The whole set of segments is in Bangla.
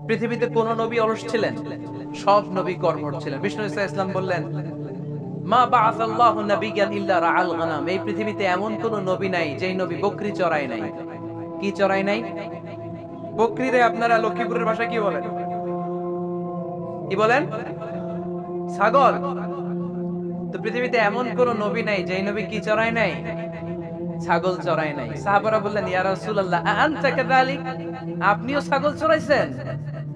পৃথিবীতে কোন নবী অলস ছিলেন? সব নবী কর্মঠ ছিলেন। বিষ্ণু ইসলাম বললেন, মা বাআসাল্লাহু নাবিয়্যান ইল্লা রাআল গানাম। এই পৃথিবীতে এমন কোন নবী নাই যেই নবী বকরি চড়ায় নাই। কি চড়ায় নাই? বকরিরে আপনারা লক্ষ্মীপুরের ভাষায় কি বলেন? কি বলেন? ছাগল। তো পৃথিবীতে এমন কোন নবী নাই যেই নবী কি চড়ায় নাই? ছাগল চড়ায় নাই। সাহাবারা বললেন, ইয়া রাসূলুল্লাহ আনতা কাযালিক? আপনিও ছাগল চড়াইছেন?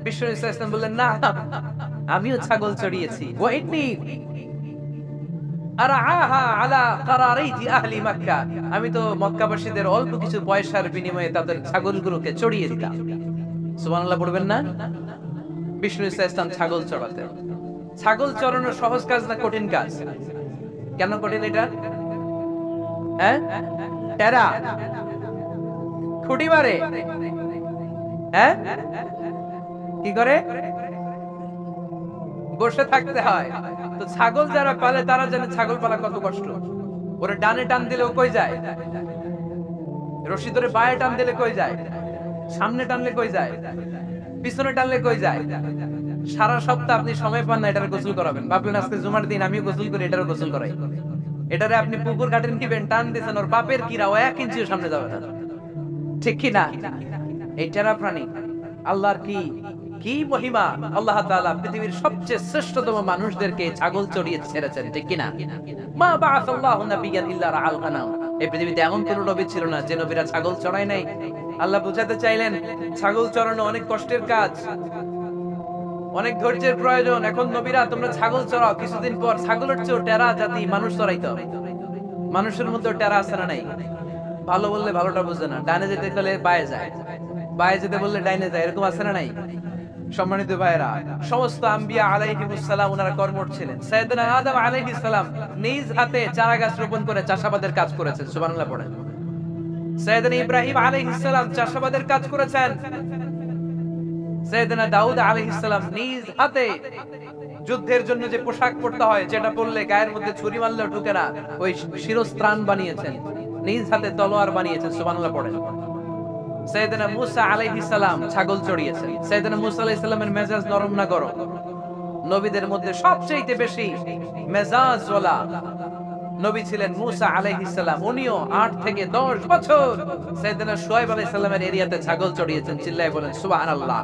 বিষ্ণু ইসলাম বললেন, না, আমিও ছাগল চড়িয়েছি। ওয়া ইন্নী আরআহা আলা কারারাইতি আহলি মক্কা। আমি তো মক্কাবাসীদের অল্প কিছু পয়সার বিনিময়ে তাদের ছাগলগুলোকে চড়িয়ে দিতাম। সুবহানাল্লাহ পড়বেন না? বিষ্ণু ইসলাম ছাগল চড়াতেন। ছাগল চড়ানো সহজ কাজ না কঠিন কাজ? কেন কঠিন এটা? হ্যাঁ, টেরা খুঁটি মারে। হ্যাঁ, কি করে? বসে থাকতে হয়। তো ছাগল যারা পালে তারা জানে ছাগল পালা কত কষ্ট। ওরে ডানে টান দিলে ও কই যায়? রশি ধরে বায়ে টান দিলে কই যায়? সামনে টানলে কই যায়? পিছনে টানলে কই যায়? সারা সপ্তাহ আপনি সময় পান না এটার গোসল করাবেন। ভাবলেন আজকে জুমার দিন আমিও গোসল করি, এটারও গোসল করাই। এটারে আপনি পুকুর ঘাটের নিবেন, টান দিয়েছেন, ওর বাপের কিরা ও 1 ইঞ্চিও সামনে যাবে না। ঠিক কি না? এই টেরা প্রাণী আল্লাহর কি কি মহিমা! আল্লাহ তাআলা পৃথিবীর সবচেয়ে শ্রেষ্ঠতম মানুষদেরকে ছাগল চড়িয়ে ছেড়েছেন। ঠিক কি না? মা বাআসাল্লাহু নাবিয়্যান ইল্লা রাআল গানাম। এই পৃথিবীতে এমন কোন নবী ছিল না যে নবীরা ছাগল চড়ায় নাই। আল্লাহ বুঝাতে চাইলেন ছাগল চড়ানো অনেক কষ্টের কাজ, অনেক ধৈর্যের প্রয়োজন। এখন নবীরা তোমরা ছাগল চড়াও, কিছুদিন পর ছাগলের চেয়েও টেরা জাতি মানুষ চড়াইতে হবে। মানুষের মধ্যে টেরা আছে না নাই? ভালো বললে ভালোটা বুঝে না, ডানে যেতে গেলে বায়ে যায়, বায়ে যেতে বললে ডাইনে যায়, এরকম আছে না নাই? সম্মানিত ভাইরা, সমস্ত আম্বিয়া আলাইহিমুস সালাম ওনারা কর্মঠ ছিলেন। সাইয়েদনা আদম আলাইহিস সালাম নিজ হাতে চারা গাছ রোপণ করে চাষাবাদের কাজ করেছেন। সুবহানাল্লাহ পড়েন। সাইয়েদনা ইব্রাহিম আলাইহিস সালাম চাষাবাদের কাজ করেছেন। সাইয়েদনা দাউদ আলাইহিস সালাম নিজ হাতে যুদ্ধের জন্য যে পোশাক পরতে হয়, যেটা পরলে গায়ের মধ্যে ছুরি মারলেও ঢুকে না, ওই শিরস্ত্রাণ বানিয়েছেন, নিজ হাতে তলোয়ার বানিয়েছেন। সুবহানাল্লাহ পড়েন। সাইয়েদনা মূসা আলাইহিস সালাম ছাগল চড়িয়েছেন। সাইয়েদনা মূসা আলাইহিস সালামের মেজাজ নরম না গরম? নবীদের মধ্যে সবচেয়ে বেশি মেজাজওয়ালা নবী ছিলেন মূসা আলাইহিস সালাম। উনিও 8 থেকে 10 বছর সাইয়েদনা শুআয়ব আলাইহিস সালামের এরিয়াতে ছাগল চড়িয়েছেন। চিল্লায়ে বলেন সুবহানাল্লাহ।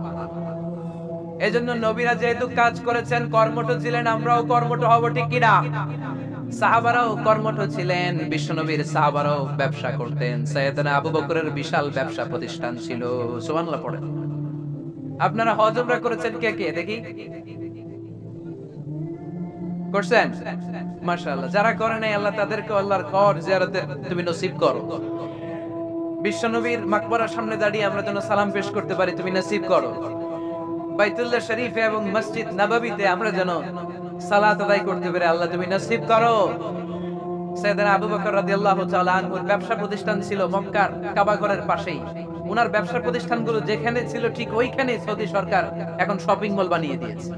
এজন্য নবীরা যেহেতু কাজ করেছেন, কর্মঠ ছিলেন, আমরাও কর্মঠ হব। ঠিক কি না? সাহাবারাও কর্মঠ ছিলেন। বিশ্বনবীর সাহাবারাও ব্যবসা করতেন। সাইয়েদনা আবু বকরের বিশাল ব্যবসা প্রতিষ্ঠান ছিল। সুবহানাল্লাহ পড়েন। আপনারা হজ উমরা করেছেন কে কে দেখি? করছেন? মাশাআল্লাহ। যারা করে নাই আল্লাহ তাদেরকে আল্লাহর ঘর জিয়ারতের তুমি নসিব করো। বিশ্বনবীর মাকবরার সামনে দাঁড়িয়ে আমরা যেন সালাম পেশ করতে পারি, তুমি নসিব করো। বাইতুল্লাহ শরীফে এবং মসজিদ নববীতে আমরা যেন সালাত আদায় করতে পারি, আল্লাহ তুমি নসিব করো। সাইয়েদনা আবু বকর রাদিয়াল্লাহু তাআলা আনহুর ব্যবসা প্রতিষ্ঠান ছিল মক্কার কাবা ঘরের পাশেই। উনার ব্যবসা প্রতিষ্ঠানগুলো যেখানে ছিল ঠিক ওইখানে সৌদি সরকার এখন শপিং মল বানিয়ে দিয়েছে।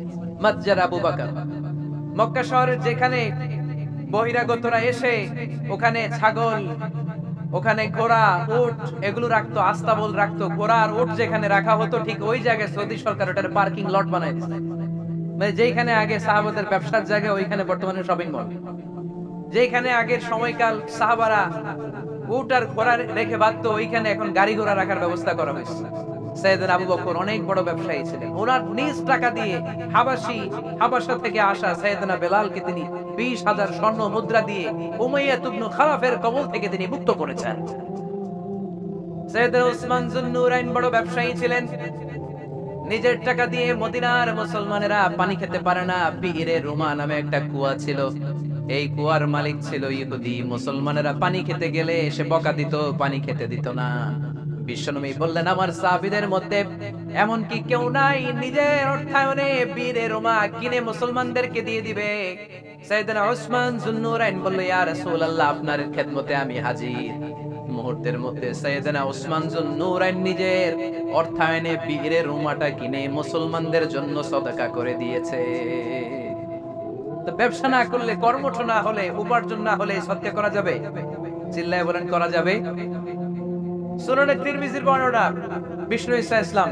মাতজার আবু বকর। মক্কা শহরের যেখানে বহিরাগতরা এসে ওখানে ছাগল, ওখানে ঘোড়া, উট এগুলো রাখতো, আস্তাবল রাখতো, ঘোড়া আর উট যেখানে রাখা হতো ঠিক ওই জায়গায় সৌদি সরকার ওটার পার্কিং লট বানায় দিয়েছে। মানে যেখানে আগে সাহাবাদের ব্যবসার জায়গা, ওইখানে বর্তমানে শপিং মল। যেখানে আগের সময়কাল সাহাবারা উট আর ঘোড়া রেখে বাঁধতো, ওইখানে এখন গাড়ি ঘোড়া রাখার ব্যবস্থা করা হয়েছে। সাইয়েদনা আবু বকর অনেক বড় ব্যবসায়ী ছিলেন। ওনার নিজ টাকা দিয়ে হাবাসা থেকে আসা সাইয়েদনা বেলালকে তিনি 20,000 স্বর্ণ মুদ্রা দিয়ে উমাইয়া ইবনে খালাফের কবল থেকে তিনি মুক্ত করেছেন। সাইয়েদনা উসমান যুন্নুরাইন বড় ব্যবসায়ী ছিলেন। নিজের টাকা দিয়ে মদিনার মুসলমানেরা পানি খেতে পারে না, বীরে রুমা নামে একটা কুয়া ছিল, এই কুয়ার মালিক ছিল ইহুদি। মুসলমানেরা পানি খেতে গেলে এসে বকা দিত, পানি খেতে দিত না। বিশ্বনবী বললেন, আমার সাহাবীদের মধ্যে এমন কি কেউ নাই নিজের অর্থায়নে বীরে রোমা কিনে মুসলমানদেরকে দিয়ে দিবে? সাইয়েদনা উসমান যুন্নুরাইন বলল, ইয়া রাসূলুল্লাহ, আপনার খেদমতে আমি হাজির। মুহূর্তের মধ্যে সাইয়েদনা উসমান যুন্নুরাইন নিজের অর্থায়নে বীরে রোমাটা কিনে মুসলমানদের জন্য সদকা করে দিয়েছে। তো ব্যবসা না করলে, কর্মঠ না হলে, উপার্জন না হলে সত্যি করা যাবে? চিল্লায় বলেন করা যাবে? সুনানে তিরমিজির বর্ণনা, বিষ্ণু ইসা ইসলাম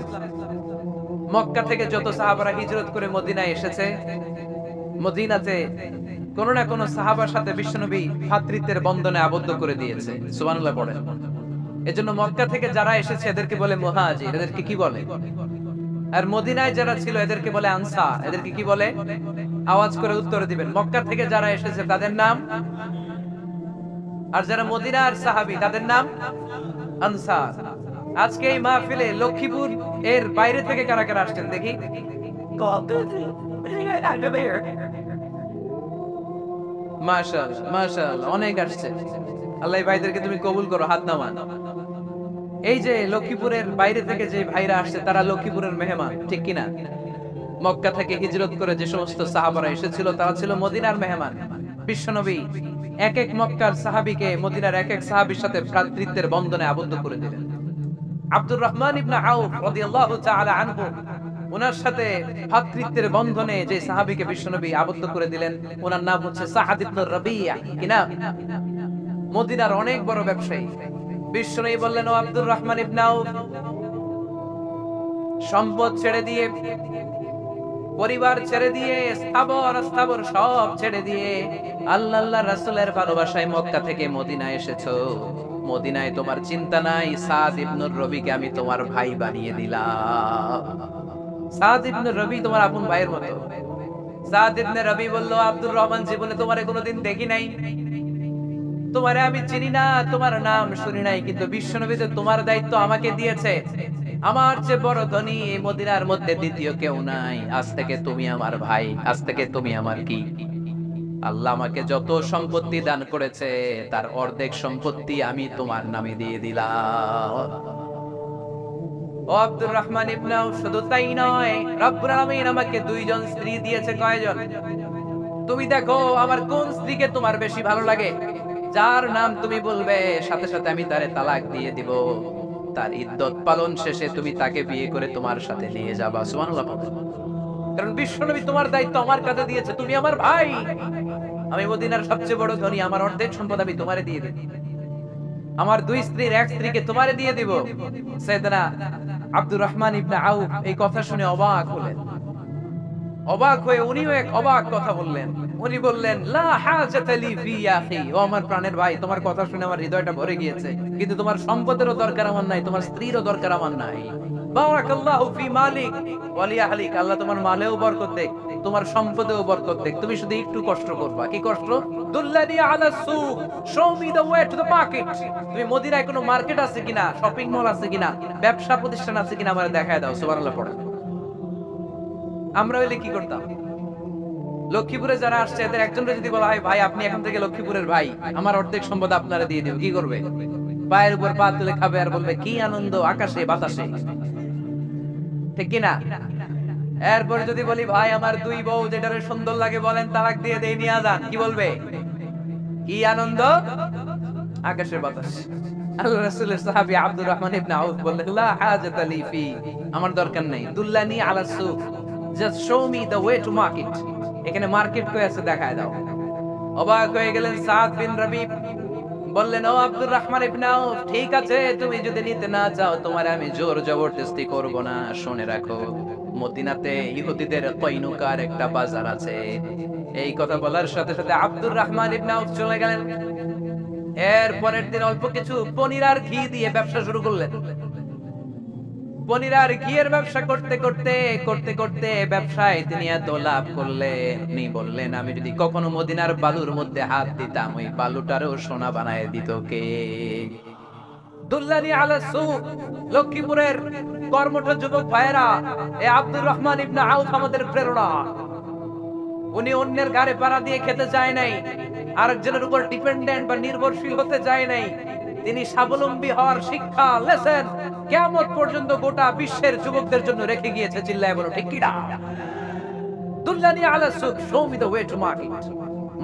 মক্কা থেকে যত সাহাবারা হিজরত করে মদিনায় এসেছে, মদিনাতে কোন না কোন সাহাবার সাথে বিশ্বনবী ভ্রাতৃত্বের বন্ধনে আবদ্ধ করে দিয়েছে। সুবহানাল্লাহ পড়েন। এজন্য মক্কা থেকে যারা এসেছে এদেরকে বলে মুহাজির, এদেরকে কি বলে? আর মদিনায় যারা ছিল এদেরকে বলে আনসার, এদেরকে কি বলে? আওয়াজ করে উত্তর দিবেন। মক্কা থেকে যারা এসেছে তাদের নাম, আর যারা মদিনার সাহাবী তাদের নাম আনসার। আজকে এই মাহফিলে লক্ষ্মীপুর এর বাইরে থেকে কারা কারা আসছেন দেখি? মাশাআল্লাহ মাশাআল্লাহ, অনেক আসছে। আল্লাহ ভাইদেরকে তুমি কবুল করো, হাত নামান। এই যে লক্ষ্মীপুরের বাইরে থেকে যে ভাইরা আসছে তারা লক্ষ্মীপুরের মেহমান, ঠিক কিনা? মক্কা থেকে হিজরত করে যে সমস্ত সাহাবারা এসেছিল তারা ছিল মদিনার মেহমান। বিশ্বনবী এক এক মক্কার সাহাবীকে মদিনার এক এক সাহাবীর সাথে ভ্রাতৃত্বের বন্ধনে আবদ্ধ করে দিলেন। আব্দুর রহমান ইবনে আউফ রাদিয়াল্লাহু তাআলা আনহু, ওনার সাথে ভ্রাতৃত্বের বন্ধনে যে সাহাবীকে বিশ্বনবী আবদ্ধ করে দিলেন ওনার নাম হচ্ছে সাআদ ইবনে রাবিয়া, কিনা? মদিনার অনেক বড় ব্যবসায়ী। বিশ্বনবী বললেন, ও আব্দুর রহমান ইবনে আউফ, সম্পদ ছেড়ে দিয়ে, পরিবার ছেড়ে দিয়ে, স্থাবর সব ছেড়ে দিয়ে আল্লাহ রাসূলের ভালোবাসায় মক্কা থেকে মদিনায় এসেছো। মদিনায় তোমার চিন্তা নাই, সাদ ইবনে রবিকে আমি তোমার ভাই বানিয়ে দিলাম। সাদ ইবনে রবি তোমার আপন ভাইয়ের মতো। সাদ ইবনে রবি বলল, আব্দুর রহমান, জীবনে তোমারে কোনোদিন দেখি নাই, তোমারে আমি চিনি না, তোমার নাম শুনি নাই, কিন্তু বিশ্বনবী যে তোমার দায়িত্ব আমাকে দিয়েছে, আমার চেয়ে বড় ধনী এই মদিনার মধ্যে দ্বিতীয় কেউ নাই। আজ থেকে তুমি আমার ভাই, আজ থেকে তুমি আমার কি? আল্লাহ আমাকে যত সম্পত্তি দান করেছে তার অর্ধেক সম্পত্তি আমি তোমার নামে দিয়ে দিলাম। ও আব্দুর রহমান ইবনে আউফ, শুধু তাই নয়, রব্বুল আলামিন আমাকে দুইজন স্ত্রী দিয়েছে। কয়জন? তুমি দেখো আমার কোন স্ত্রীকে তোমার বেশি ভালো লাগে, যার নাম তুমি বলবে সাথে সাথে আমি তারে তালাক দিয়ে দিব। তার ইদ্দত পালন শেষে তুমি তাকে বিয়ে করে তোমার সাথে নিয়ে যাবা। সুবহানাল্লাহ। কারণ বিশ্বনবী তোমার দায়িত্ব আমার কাছে দিয়েছে, তুমি আমার ভাই, আমি মদিনার সবচেয়ে বড় ধনী, আমার অর্ধেক সম্পদ আমি তোমারে দিয়ে দেব, আমার দুই স্ত্রীর এক স্ত্রীকে তোমারে দিয়ে দিব। সাইয়েদনা আব্দুর রহমান ইবনে আউফ এই কথা শুনে অবাক হলেন। অবাক হয়ে উনিও এক অবাক কথা বললেন। উনি বললেন, লা হাজাতা লি ফি ইয়া আখি, ও আমার প্রাণের ভাই, তোমার কথা শুনে আমার হৃদয়টা ভরে গিয়েছে, কিন্তু তোমার সম্পদেরও দরকার আমার নাই, তোমার স্ত্রীরও দরকার আমার নাই। বারাকাল্লাহু ফি মালিক ওয়া লি আহলিক, আল্লাহ তোমার মালেও বরকত দেখ, তোমার সম্পদেও বরকত দেখ, তুমি শুধু একটু কষ্ট করবা। কি কষ্ট? দুল্লানি আলা সুক, show me the way to the market. তুমি মদিনায় কোনো মার্কেট আছে কিনা, শপিং মল আছে কিনা, ব্যবসা প্রতিষ্ঠান আছে কিনা আমারে দেখায় দাও। সুবহানাল্লাহ পড়ে। আমরা হইলে কি করতাম? লক্ষ্মীপুরে যারা আসছে এদের একজনকে যদি বলা হয়, ভাই আপনি এখন থেকে লক্ষ্মীপুরের ভাই, আমার অর্ধেক সম্পদ আপনারা দিয়ে দেব, কি করবে? পায়ের উপর পা তুলে খাবে আর বলবে কি আনন্দ আকাশে বাতাসে, ঠিক কিনা? এরপর যদি বলি, ভাই আমার দুই বউ যেটারে সুন্দর লাগে বলেন তালাক দিয়ে দেই, নিয়ে যান, কি বলবে? কি আনন্দ আকাশে বাতাস। আল্লাহ রাসূলের সাহাবী আব্দুর রহমান ইবনে আউফ বললেন, লা হাজাতা লি ফি, আমার দরকার নেই, দুল্লানি আলা সুক, just show me the way to market, এখানে মার্কেট কই আছে দেখায় দাও। অবাক হয়ে গেলেন সাদ বিন রবি, বললেন, ও আব্দুর রহমান ইবনে আউফ, ঠিক আছে, তুমি যদি নিতে না চাও তোমার আমি জোর জবরদস্তি করব না। শুনে রাখো, মদিনাতে ইহুদিদের কয়নুকার একটা বাজার আছে। এই কথা বলার সাথে সাথে আব্দুর রহমান ইবনে আউফ চলে গেলেন। এর পরের দিন অল্প কিছু পনির আর ঘি দিয়ে ব্যবসা শুরু করলেন। পনির আর ঘিয়ের ব্যবসা করতে করতে করতে করতে ব্যবসায় তিনি এত লাভ করলেন, উনি বললেন, আমি যদি কখনো মদিনার বালুর মধ্যে হাত দিতাম ওই বালুটারও সোনা বানায় দিত কে? দুল্লানি আলা সুক, লক্ষ্মীপুরের কর্মঠ যুবক ভাইরা, এই আব্দুর রহমান ইবনে আউফ আমাদের প্রেরণা। উনি অন্যের ঘাড়ে পাড়া দিয়ে খেতে চায় নাই, আরেকজনের উপর ডিপেন্ডেন্ট বা নির্ভরশীল হতে চায় নাই। তিনি স্বাবলম্বী হওয়ার শিক্ষা, লেসন কিয়ামত পর্যন্ত গোটা বিশ্বের যুবকদের জন্য রেখে গিয়েছে। চিল্লায় বলো ঠিক কি না? দুল্লানি আলা সুক, show me the way to market.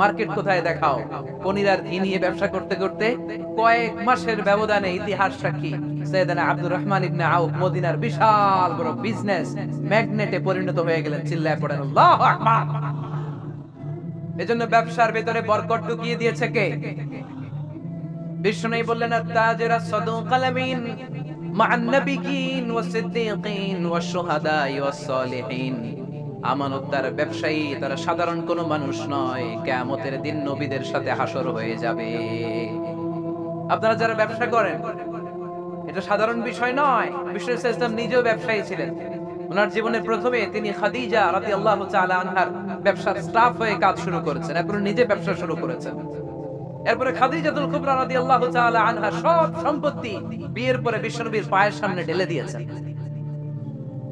Market কোথায় দেখাও। পনির আর ঘি নিয়ে ব্যবসা করতে করতে কয়েক মাসের ব্যবধানে ইতিহাস সাক্ষী সাইয়েদনা আব্দুর রহমান ইবনে আউফ মদিনার বিশাল বড় বিজনেস ম্যাগনেটে পরিণত হয়ে গেলেন। চিল্লায় পড়েন আল্লাহু আকবার। এজন্য ব্যবসার ভিতরে বরকত ঢুকিয়ে দিয়েছে কে? বিষ্ণু বললেন, আত-তাজিরা সাদুকাল আমিন, মা'আন নাবিয়্যিন ওয়াস সিদ্দীকিন ওয়াশ শুহাদা'i ওয়াস সালিহিন। আমানতদার ব্যবসায়ী তারা সাধারণ কোনো মানুষ নয়, কিয়ামতের দিন নবীদের সাথে হাসর হয়ে যাবে। আপনারা যারা ব্যবসা করেন, এটা সাধারণ বিষয় নয়। বিষ্ণু ইসলাম নিজেও ব্যবসায়ী ছিলেন। ওনার জীবনের প্রথমে তিনি খাদিজা রাদিয়াল্লাহু তাআলা আনহার ব্যবসার স্টাফ হয়ে কাজ শুরু করেছেন, এরপর নিজে ব্যবসা শুরু করেছেন। এরপরে খাদিজাতুল কুবরা রাদিয়াল্লাহু তাআলা আনহা সব সম্পত্তি বিয়ের পরে বিশ্বনবীর পায়ের সামনে ঢেলে দিয়েছেন।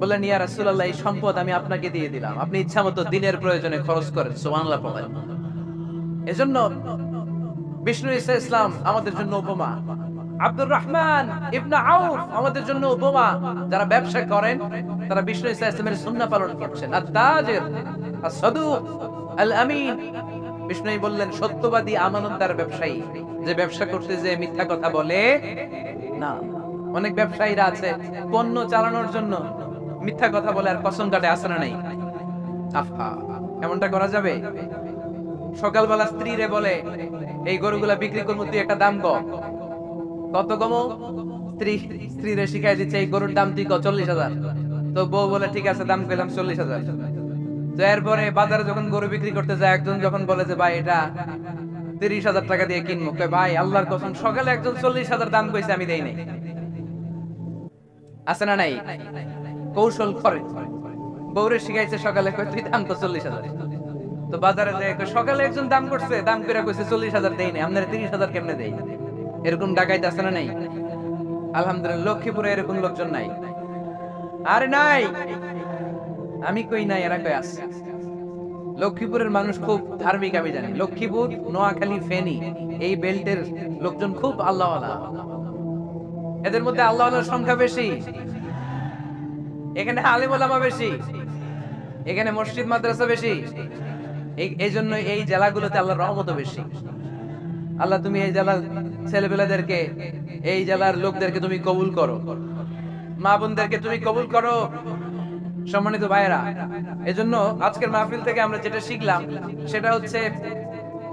বললেন, ইয়া রাসূলুল্লাহ, এই সম্পদ আমি আপনাকে দিয়ে দিলাম, আপনি ইচ্ছামতো দিনের প্রয়োজনে খরচ করেন। সুবহানাল্লাহ পড়েন। এজন্য বিষ্ণু ইসলাম আমাদের জন্য উপমা, আব্দুর রহমান ইবনে আউফ আমাদের জন্য উপমা। যারা ব্যবসা করেন তারা বিষ্ণু ইসলামের সুন্নাহ পালন করছেন। আত-তাজির আস-সাদুক আল-আমিন। বিষ্ণু বললেন, সত্যবাদী আমানতদার ব্যবসায়ী, যে ব্যবসা করতে যে মিথ্যা কথা বলে না। অনেক ব্যবসায়ীরা আছে পণ্য চালানোর জন্য মিথ্যা কথা বলে আর কসম কাটে, আছে না নাই? আফা, এমনটা করা যাবে? সকালবেলা স্ত্রীরে বলে, এই গরুগুলা বিক্রি করবো, তুই একটা দাম কম। কত কম? স্ত্রীরে শিখাই দিচ্ছে, এই গরুর দাম তুই 40,000। তো বউ বলে, ঠিক আছে, দাম পেলাম 40,000। তো এরপরে বাজারে যখন গরু বিক্রি করতে যায়, একজন যখন বলে যে ভাই এটা 30,000 টাকা দিয়ে কিনবো, ভাই আল্লাহর কসম সকালে একজন 40,000 দাম কইছে, আমি দেই নাই। আছে না নাই? কৌশল করে বউরে শিখাইছে, সকালে কই তুই দাম তো 40,000। তো বাজারে যায়, সকালে একজন দাম করছে, দাম করে কইছে 40,000 দেই নাই, আপনারা 30,000 কেমনে দেই? এরকম ডাকাইতে আছে না নাই? আলহামদুলিল্লাহ লক্ষ্মীপুরে এরকম লোকজন নাই। আরে নাই, আমি কই নাই, এরা কই আছে। লক্ষ্মীপুরের মানুষ খুব ধার্মিক, আমি জানি। লক্ষ্মীপুর, নোয়াখালী, ফেনী এই বেল্টের লোকজন খুব আল্লাহওয়ালা। এদের মধ্যে আল্লাহওয়ালার সংখ্যা বেশি। এখানে আলেম ওলামা বেশি, এখানে মসজিদ মাদ্রাসা বেশি। এই জন্য এই জেলাগুলোতে আল্লাহর রহমত বেশি। আল্লাহ, তুমি এই জেলার ছেলেপেলেদেরকে, এই জেলার লোকদেরকে তুমি কবুল করো, মা বোনদেরকে তুমি কবুল করো। সম্মানিত ভাইয়েরা, এজন্য আজকের মাহফিল থেকে আমরা যেটা শিখলাম সেটা হচ্ছে,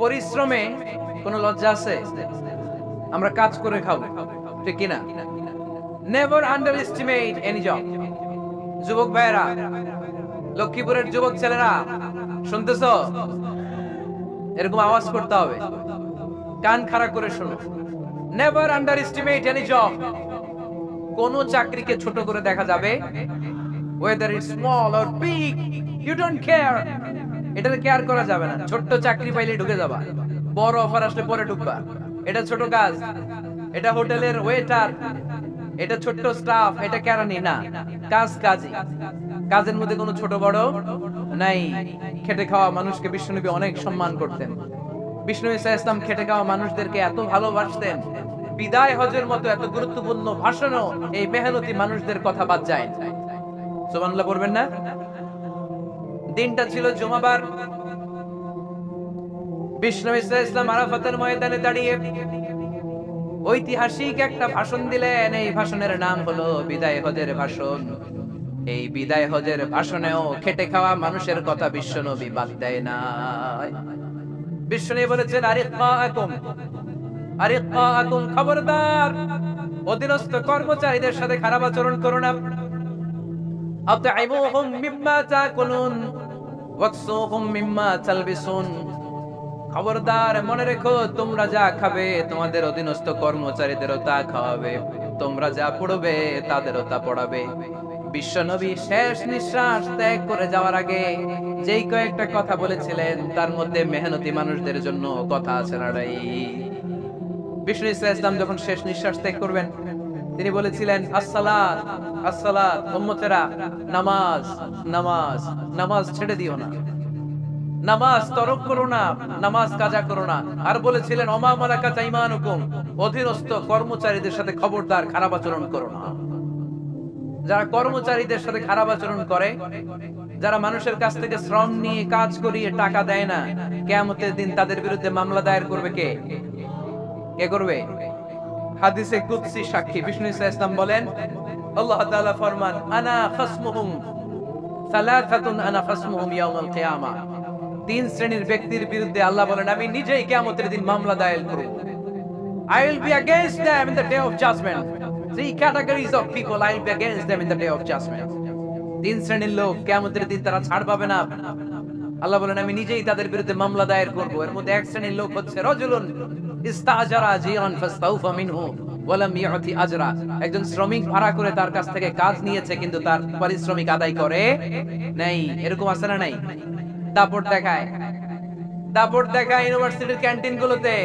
পরিশ্রমে কোনো লজ্জা আছে? আমরা কাজ করে খাবো, ঠিক কিনা? Never under estimate any job. যুবক ভাইয়েরা, লক্ষ্মীপুরের যুবক ছেলেরা, শুনতেছ? এরকম আওয়াজ করতে হবে, কান খাড়া করে শোনো। Never under estimate any job. কোন চাকরিকে ছোট করে দেখা যাবে, whether it's small or big, you don't care. এটা কেয়ার করা যাবে না। ছোট্ট চাকরি পাইলে ঢুকে যাবা, বড় অফার আসলে পরে ঢুকবা। এটা ছোট কাজ, এটা হোটেলের ওয়েটার, এটা ছোট্ট স্টাফ, এটা কেরানি না। কাজ কাজই, কাজের মধ্যে কোনো ছোট বড় নাই। খেটে খাওয়া মানুষকে বিশ্বনবী অনেক সম্মান করতেন। বিষ্ণু ইসলাম খেটে খাওয়া মানুষদেরকে এত ভালোবাসতেন, বিদায় হজের মতো এত গুরুত্বপূর্ণ ভাষণও এই মেহনতি মানুষদের কথা বাদ যায়। সুবহানাল্লাহ পড়বেন না? দিনটা ছিল জুমাবার। বিষ্ণু ইসলাম আরাফাতের ময়দানে দাঁড়িয়ে ঐতিহাসিক একটা ভাষণ দিলেন। এই ভাষণের নাম হলো বিদায় হজের ভাষণ। এই বিদায় হজের ভাষণেও খেটে খাওয়া মানুষের কথা বিশ্বনবী বাদ দেয় না। বিশ্বনবী বলেছেন, আরিকাকুম, খবরদার, অধীনস্থ কর্মচারীদের সাথে খারাপ আচরণ করো না। আতঈমুহুম মিম্মা তাকুলুন ওয়াকসুহুম মিম্মা তালবিসুন। খবরদার, মনে রেখো, তোমরা যা খাবে তোমাদের অধীনস্থ কর্মচারীদেরও তা খাওয়াবে, তোমরা যা পড়বে তাদেরও তা পড়াবে। বিশ্বনবী শেষ নিঃশ্বাস ত্যাগ করে যাওয়ার আগে যেই কয়েকটা কথা বলেছিলেন, তার মধ্যে মেহনতি মানুষদের জন্য কথা আছে না নাই? বিষ্ণু ইসলাম যখন শেষ নিঃশ্বাস ত্যাগ করবেন, তিনি বলেছিলেন, আসসালাত আসসালাত, উম্মতেরা, নামাজ নামাজ নামাজ ছেড়ে দিও না, নামাজ তরক করো না, নামাজ কাজা করো না। আর বলেছিলেন, ওমা মালাকাত আইমানুকুম, অধীনস্থ কর্মচারীদের সাথে খবরদার খারাপ আচরণ করো না। যারা কর্মচারীদের সাথে খারাপ আচরণ করে, যারা মানুষের কাছ থেকে শ্রম নিয়ে কাজ করিয়ে টাকা দেয় না, কিয়ামতের দিন তাদের বিরুদ্ধে মামলা দায়ের করবে কে? কে করবে? হাদিসে কুদসি সাক্ষী বিষ্ণু ইসলাম বলেন, আল্লাহ তাআলা ফরমান, আনা খাসমুহুম সালাসাতুন, আনা খাসমুহুম ইয়াউমাল কিয়ামা। তিন শ্রেণীর ব্যক্তির বিরুদ্ধে আল্লাহ বলেন, আমি নিজেই কিয়ামতের দিন মামলা দায়ের করব। I will be against them in the day of judgment. Three categories of people I will be against them in the day of judgment. তিন শ্রেণীর লোক কিয়ামতের দিন তারা ছাড় পাবে না। আল্লাহ বলেন আমি নিজেই তাদের বিরুদ্ধে মামলা দায়ের করব। এর মধ্যে এক শ্রেণীর লোক হচ্ছে রাজুলুন ইস্তাজারা জিরান ফাস্তাউফা মিনহু ওয়া লাম ইয়াতি আজরা। একজন শ্রমিক ভাড়া করে তার কাছ থেকে কাজ নিয়েছে কিন্তু তার পারিশ্রমিক আদায় করে নাই। এরকম আছে না নাই? দাপট দেখায় ইউনিভার্সিটির ক্যান্টিন গুলোতে।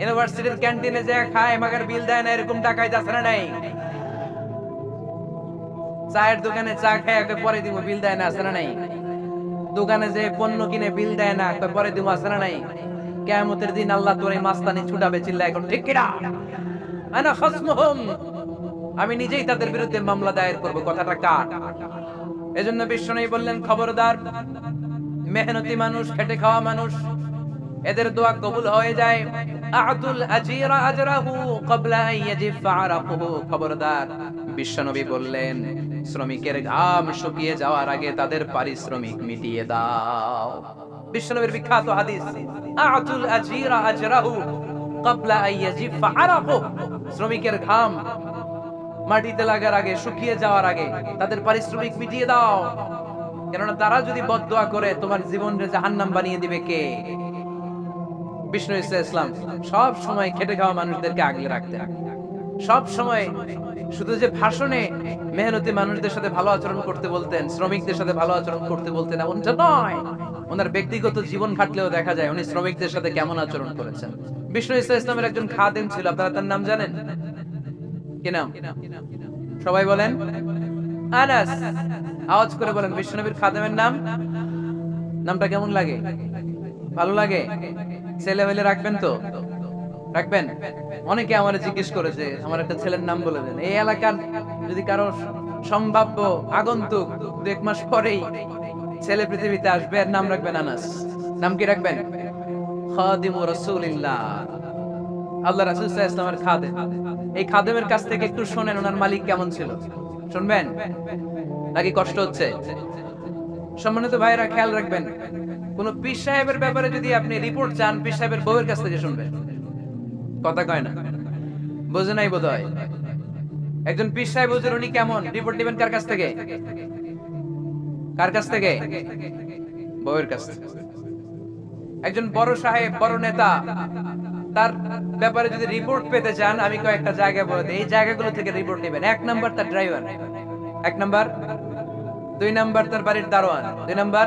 ইউনিভার্সিটির ক্যান্টিনে যে খায় মাগার বিল দেয় না, এরকম ডাকাইত আছে না নাই? চায়ের দোকানে চা খায় পরে দিব, বিল দেয় না, আছে না নাই? দোকানে যে পণ্য কিনে বিল দেয় না, পরে দিব, আছে না নাই? কিয়ামতের দিন আল্লাহ তোর এই মাস্তানি ছুটাবে, চিল্লা এখন ঠিক কিনা? আনা খাসমুহুম, আমি নিজেই তাদের বিরুদ্ধে মামলা দায়ের করব। কথাটা কার? এজন্য বিশ্বনবী বললেন খবরদার, মেহনতি মানুষ, খেটে খাওয়া মানুষ, এদের দোয়া কবুল হয়ে যায়। আ'তুল আজীরা আজরাহু ক্বাবলা আন ইয়াজিফা আরাকুহু। খবরদার, বিশ্বনবী বললেন শ্রমিকের ঘাম শুকিয়ে যাওয়ার আগে তাদের পারিশ্রমিক মিটিয়ে দাও। বিশ্বনবীর বিখ্যাত হাদিস, আ'তুল আজীরা আজরাহু ক্বাবলা আন ইয়াজিফা আরাকুহু। শ্রমিকের ঘাম মাটিতে লাগার আগে, শুকিয়ে যাওয়ার আগে তাদের পারিশ্রমিক মিটিয়ে দাও। কেননা তারা যদি বদদোয়া করে তোমার জীবনকে জাহান্নাম বানিয়ে দিবে কে? বিষ্ণু ইসলাম সব সময় খেটে খাওয়া মানুষদেরকে আগলে রাখতেন। সব সময় শুধু যে ভাষণে মেহনতি মানুষদের সাথে ভালো আচরণ করতে বলতেন, শ্রমিকদের সাথে ভালো আচরণ করতে বলতেন, এমনটা নয়। ওনার ব্যক্তিগত জীবন ঘাটলেও দেখা যায় উনি শ্রমিকদের সাথে কেমন আচরণ করেছেন। বিষ্ণু ইসলামের একজন খাদেম ছিল, আপনারা তার নাম জানেন? কি নাম? সবাই বলেন। আনাস। আওয়াজ করে বলেন বিশ্বনবীর খাদেমের নাম। নামটা কেমন লাগে? ভালো লাগে? ছেলে হইলে রাখবেন তো? রাখবেন? অনেকে আমারে জিজ্ঞেস করেছে আমার একটা ছেলের নাম বলে দেন। এই এলাকার যদি কারো সম্ভাব্য আগন্তুক 1 মাস পরেই ছেলে পৃথিবীতে আসবে, এর নাম রাখবেন আনাস। নাম কি রাখবেন? খাদিমু রাসূলিল্লাহ, আল্লাহ রাসূল সাল্লাল্লাহু আলাইহি ওয়াসাল্লামের খাদেম। এই খাদেমের কাছ থেকে একটু শুনেন ওনার মালিক কেমন ছিল। শুনবেন নাকি কষ্ট হচ্ছে? সম্মানিত ভাইরা খেয়াল রাখবেন, কোন পীর সাহেবের ব্যাপারে যদি আপনি রিপোর্ট চান, পীর সাহেবের বউয়ের কাছ থেকে শুনবেন। কথা কয় না, বোঝে নাই বোধহয়। একজন পীর সাহেব হুজুর উনি কেমন, রিপোর্ট দিবেন কার কাছ থেকে? কার কাছ থেকে? বউয়ের কাছ থেকে। একজন বড় সাহেব, বড় নেতা, তার ব্যাপারে যদি রিপোর্ট পেতে চান, আমি কয়েকটা জায়গা বলে দিই, এই জায়গাগুলো থেকে রিপোর্ট নেবেন। 1 নাম্বার তার ড্রাইভার, 1 নাম্বার। 2 নাম্বার তার বাড়ির দারোয়ান, 2 নাম্বার।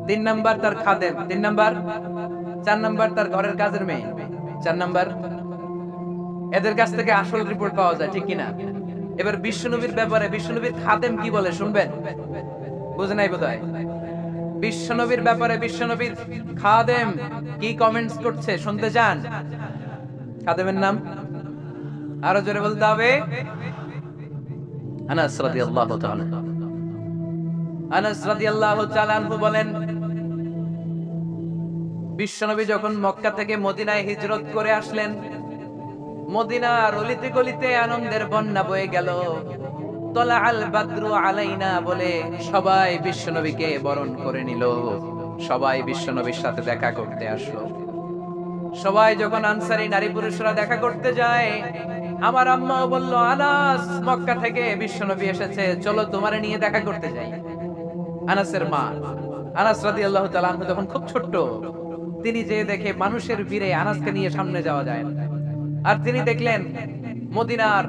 3 নাম্বার তার খাদেম, 3 নাম্বার। 4 নাম্বার তার ঘরের কাজের মেয়ে, 4 নাম্বার। এদের কাছ থেকে আসল রিপোর্ট পাওয়া যায়, ঠিক কিনা? এবার বিশ্বনবীর ব্যাপারে বিশ্বনবীর খাদেম কি বলে শুনবেন? বুঝে নাই বোধহয়। বিশ্বনবীর ব্যাপারে বিশ্বনবীর খাদেম কি কমেন্টস করছে শুনতে চান? খাদেমের নাম আরো জোরে বলতে হবে। আনাস রাদিয়াল্লাহু তাআলা। আনাস রাদিয়াল্লাহু তাআলা আনহু বলেন, বিশ্বনবী যখন মক্কা থেকে মদিনায় হিজরত করে আসলেন, মদিনার অলিতে গলিতে আনন্দের বন্যা বয়ে গেল। তলা আল বাদরু আলাইনা বলে সবাই বিশ্বনবীকে বরণ করে নিল। সবাই বিশ্বনবীর সাথে দেখা করতে আসলো। সবাই যখন আনসারী নারী পুরুষরা দেখা করতে যায়, আমার আম্মাও বলল, আনাস, মক্কা থেকে বিশ্বনবী এসেছে, চলো তোমারে নিয়ে দেখা করতে যাই। আনাসের মা আনাস রাদিয়াল্লাহু তাআলা আনহু তখন খুব ছোট্ট। তিনি যে দেখে মানুষের ভিড়ে আনাসকে নিয়ে সামনে যাওয়া যায় না। আর তিনি দেখলেন মদিনার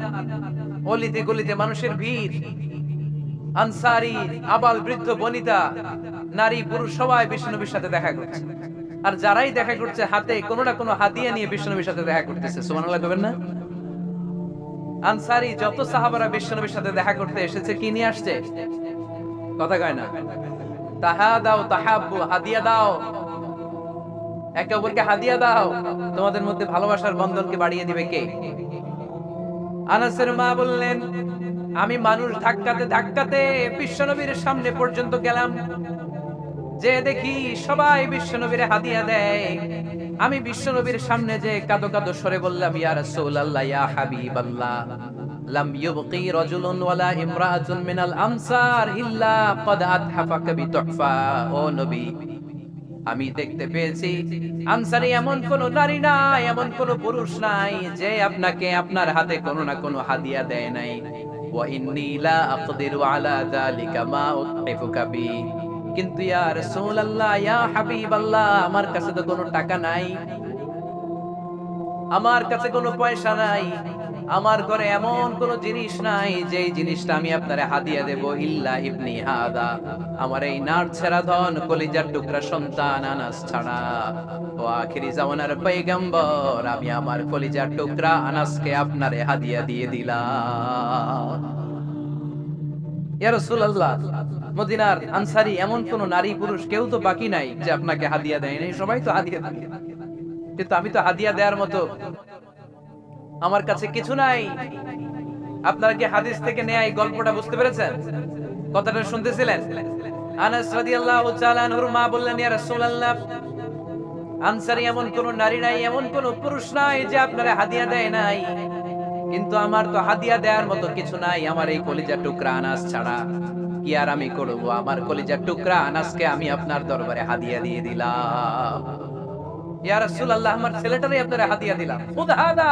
অলিতে গলিতে মানুষের ভিড়, আনসারী, আবাল বৃদ্ধ বনিতা, নারী পুরুষ সবাই বিশ্বনবীর সাথে দেখা করছে। আর যারাই দেখা করছে হাতে কোনো না কোনো হাদিয়া নিয়ে বিশ্বনবীর সাথে দেখা করতেছে। সুবহানাল্লাহ কইবেন না? আনসারী যত সাহাবারা বিশ্বনবীর সাথে দেখা করতে এসেছে, কি নিয়ে আসছে? কথা কয় না। তাহাদাও তাহাব্বু, হাদিয়া দাও, একে অপরকে হাদিয়া দাও। তোমাদের মধ্যে ভালোবাসার বন্ধনকে বাড়িয়ে দিবে কে? আনাসের মা বললেন, আমি মানুষ ধাক্কাতে ধাক্কাতে বিশ্বনবীর সামনে পর্যন্ত গেলাম, যে দেখি সবাই বিশ্বনবীর হাদিয়া দেয়। আমি বিশ্বনবীর সামনে যে কাঁদো কাঁদো স্বরে বললাম, ইয়া রাসূলুল্লাহ, ইয়া হাবিবাল্লাহ, লাম ইউবকি রাজুলুন ওয়ালা ইমরাআতুন মিনাল আমসার ইল্লা ক্বাদ আতহাফাকা বিতুহফা। ও নবী, আমি দেখতে পেয়েছি আনসারী এমন কোন নারী নাই, এমন কোন পুরুষ নাই যে আপনাকে আপনার হাতে কোনো না কোনো হাদিয়া দেয় নাই। ওয়া ইন্নী লা আকদিরু আলা যালিকা মা উতইফুকা বি। কিন্তু ইয়া রাসূলুল্লাহ, ইয়া হাবিবাল্লাহ, আমার কাছে তো কোনো টাকা নাই, আমার কাছে কোনো পয়সা নাই, আমার ঘরে এমন কোনো জিনিস নাই যে জিনিসটা আমি আপনারে হাদিয়া দেব ইল্লা ইবনি হাদা, আমার এই নারছেরা ধন কলিজার টুকরা সন্তান আনাস ছাড়া। ও আখিরি জামানার পয়গম্বর, আমি আমার কলিজার টুকরা আনাসকে আপনারে হাদিয়া দিয়ে দিলাম। ইয়া রাসূলুল্লাহ, মদিনার আনসারী এমন কোন নারী পুরুষ কেউ তো বাকি নাই যে আপনাকে হাদিয়া দেয় নাই, সবাই তো হাদিয়া দিয়ে, কিন্তু আমি তো হাদিয়া দেওয়ার মতো আমার কাছে কিছু নাই। আপনারা কি হাদিস থেকে নেয়া এই গল্পটা বুঝতে পেরেছেন? কথাটা শুনতেছিলেন? আনাস রাদিয়াল্লাহু তাআলা আনহুর মা বললেন, ইয়া রাসূলুল্লাহ, আনসারী এমন কোন নারী নাই, এমন কোন পুরুষ নাই যে আপনারে হাদিয়া দেয় নাই, কিন্তু আমার তো হাদিয়া দেওয়ার মতো কিছু নাই আমার এই কলিজার টুকরা আনাস ছাড়া। কি আর আমি করব? আমার কলিজার টুকরা আনাসকে আমি আপনার দরবারে হাদিয়া দিয়ে দিলাম। ইয়া রাসূলুল্লাহ, আমার ছেলেটারই আপনারে হাদিয়া দিলাম। খুদ হাদা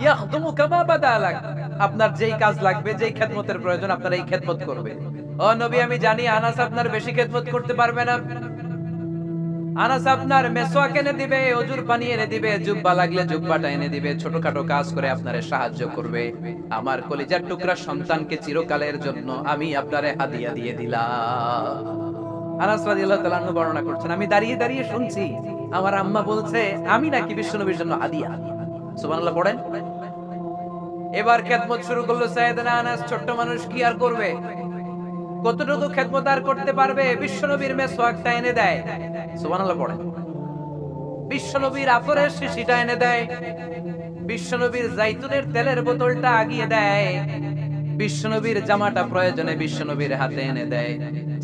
ইয়াখদুমু কামা বাদালাক, আপনার যেই কাজ লাগবে, যেই খেদমতের প্রয়োজন আপনার এই খেদমত করবে। ও নবী, আমি জানি আনাস আপনার বেশি খেদমত করতে পারবে না। আনাস আপনার মেসওয়াক এনে দিবে, ওজুর পানি এনে দিবে, জুব্বা লাগলে জুব্বাটা এনে দিবে, ছোটখাটো কাজ করে আপনারে সাহায্য করবে। আমার কলিজার টুকরা সন্তানকে চিরকালের জন্য আমি আপনারে হাদিয়া দিয়ে দিলাম। আনাস রাদিয়াল্লাহু তাআলা আনহু বর্ণনা করছেন, আমি দাঁড়িয়ে দাঁড়িয়ে শুনছি আমার আম্মা বলছে আমি নাকি বিশ্বনবীর জন্য হাদিয়া। সুবহানাল্লাহ পড়েন। এবার খেদমত শুরু করলো সাইয়েদনা আনাস। ছোট্ট মানুষ কি আর করবে, কতটুকু খেদমত আর করতে পারবে? বিশ্বনবীর মেসওয়াকটা এনে দেয়। সুবহানাল্লাহ পড়েন। বিশ্বনবীর আতরের শিশিটা এনে দেয়, বিশ্বনবীর জাইতুনের তেলের বোতলটা আগিয়ে দেয়, বিশ্বনবীর জামাটা প্রয়োজনে বিশ্বনবীর হাতে এনে দেয়।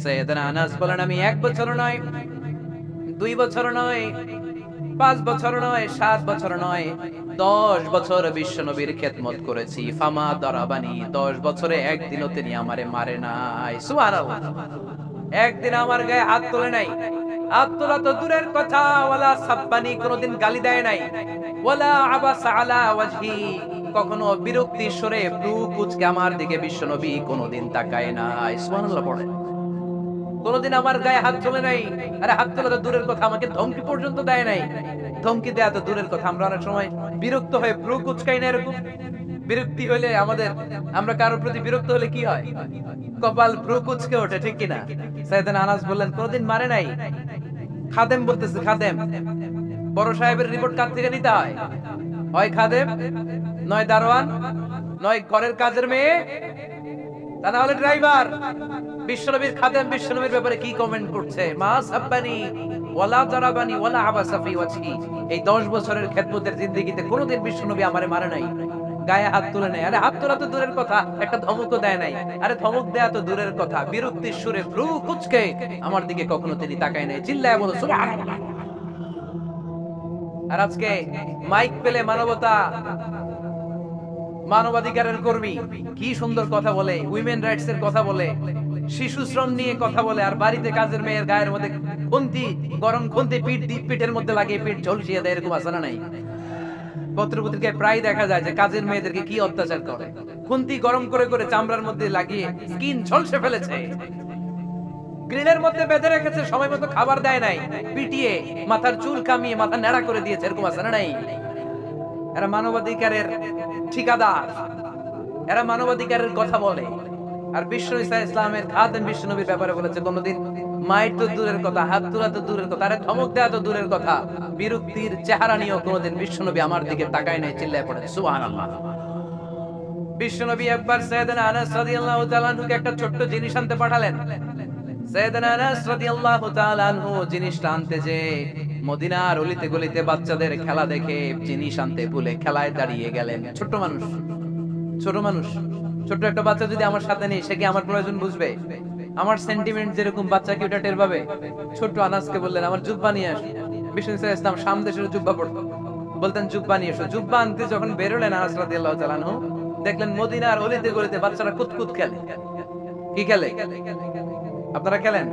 সাইয়েদনা আনাস বলেন, আমি 1 বছর নয়, 2 বছর নয়, 5 বছর নয়, 7 বছর নয়, 10 বছর বিশ্বনবীর খেদমত করেছি। ফামা দারাবানি, 10 বছরে একদিনও তিনি আমারে মারে নাই। সুবহানাল্লাহ। একদিন আমার গায়ে হাত তোলে নাই। হাত তোলা তো দূরের কথা, ওয়ালা সাব্বানি, কোনদিন গালি দেয় নাই। ওয়ালা আবাসা আলা ওয়াজহি, কখনো বিরক্তি সুরে ভ্রু কুঁচকে আমার দিকে বিশ্বনবী কোনদিন তাকায় নাই। সুবহানাল্লাহ পড়ে। কোনদিন আমার গায়ে হাত তোলে নাই। আরে হাত তোলা তো দূরের কথা, আমাকে ধমকি পর্যন্ত দেয় নাই। ধমকি দেয়া তো দূরের কথা, আমরা অনেক সময় বিরক্ত হয়ে ভ্রু কুঁচকাই না, এরকম বিরক্তি হইলে আমরা কারোর প্রতি বিরক্ত হলে কি হয়? কপাল ভ্রু কুঁচকে ওঠে, ঠিক কিনা? সাইয়েদনা আনাস বললেন, কোনদিন মারে নাই। খাদেম বলতেছে, খাদেম, বড় সাহেবের রিপোর্ট কার থেকে নিতে হয়? হয় খাদেম, নয় দারোয়ান, নয় ঘরের কাজের মেয়ে, তা না হলে ড্রাইভার। বিশ্বনবীর খাদেম বিশ্বনবীর ব্যাপারে কি কমেন্ট করছে? মা সাব্বানি ওয়ালা জারাবানি ওয়ালা আবাসা ফি ওয়াজহি। এই 10 বছরের খেদমতের জিন্দেগিতে কোনোদিন বিশ্বনবী আমারে মারে নাই, গায়ে হাত তুলে নাই। আরে হাত তোলা তো দূরের কথা, একটা ধমকও দেয় নাই। আরে ধমক দেয়া তো দূরের কথা, বিরক্তির সুরে ভ্রু কুঁচকে আমার দিকে কখনো তিনি তাকায় নাই। চিল্লায় বলো সুবহানাল্লাহ। আর আজকে মাইক পেলে মানবতা, মানবাধিকারের কর্মী, কি সুন্দর কথা বলে, উইমেন রাইটস এর কথা বলে, শিশু শ্রম নিয়ে কথা বলে, আর বাড়িতে কাজের মেয়ের গায়ের মধ্যে খুন্তি, গরম খুন্তি পিঠের মধ্যে লাগিয়ে পিঠ ঝলসিয়ে দেয়, এরকম আছে না নাই? পত্রপত্রিকায় প্রায় দেখা যায় যে কাজের মেয়েদেরকে কি অত্যাচার করে। খুন্তি গরম করে করে চামড়ার মধ্যে লাগিয়ে স্কিন ঝলসে ফেলেছে, গ্রিলের মধ্যে বেঁধে রেখেছে, সময় মতো খাবার দেয় নাই, পিটিয়ে মাথার চুল কামিয়ে মাথা নেড়া করে দিয়েছে, এরকম আছে না নাই? এরা মানবাধিকারের ঠিকাদার, এরা মানবাধিকারের কথা বলে। আর বিশ্ব ইসলামের খাদেম বিশ্বনবীর ব্যাপারে বলেছে, কোনদিন মায়ের তো দূরের কথা, হাত তোলা তো দূরের কথা, আরে ধমক দেয়া তো দূরের কথা, বিরক্তির চেহারা নিয়েও কোনদিন বিশ্বনবী আমার দিকে তাকায় নাই। চিল্লায় পড়ে সুবহানাল্লাহ। বিশ্বনবী একবার সাইয়েদনা আনাস রাদিয়াল্লাহু তাআলা আনহুকে একটা ছোট্ট জিনিস আনতে পাঠালেন। সাইয়েদনা আনাস রাদিয়াল্লাহু তাআলা আনহু জিনিসটা আনতে যে মদিনার অলিতে গলিতে বাচ্চাদের খেলা দেখে জিনিস আনতে ভুলে খেলায় দাঁড়িয়ে গেলেন। ছোট মানুষ, ছোট একটা বাচ্চা যদি আমার সাথে নেই, সে কি আমার প্রয়োজন বুঝবে? আমার সেন্টিমেন্ট যেরকম বাচ্চা কি ওটা টের পাবে? ছোট আনাসকে বললেন, আমার জুব্বা নিয়ে আস। বিষ্ণু ইসলাম শাম দেশের জুব্বা পড়তো, বলতেন জুব্বা নিয়ে এসো। জুব্বা আনতে যখন বেরোলেন আনাস রাদিয়াল্লাহু তাআলা আনহু, দেখলেন মদিনার অলিতে গলিতে বাচ্চারা কুতকুত খেলে। কি খেলে? আপনারা খেলেন?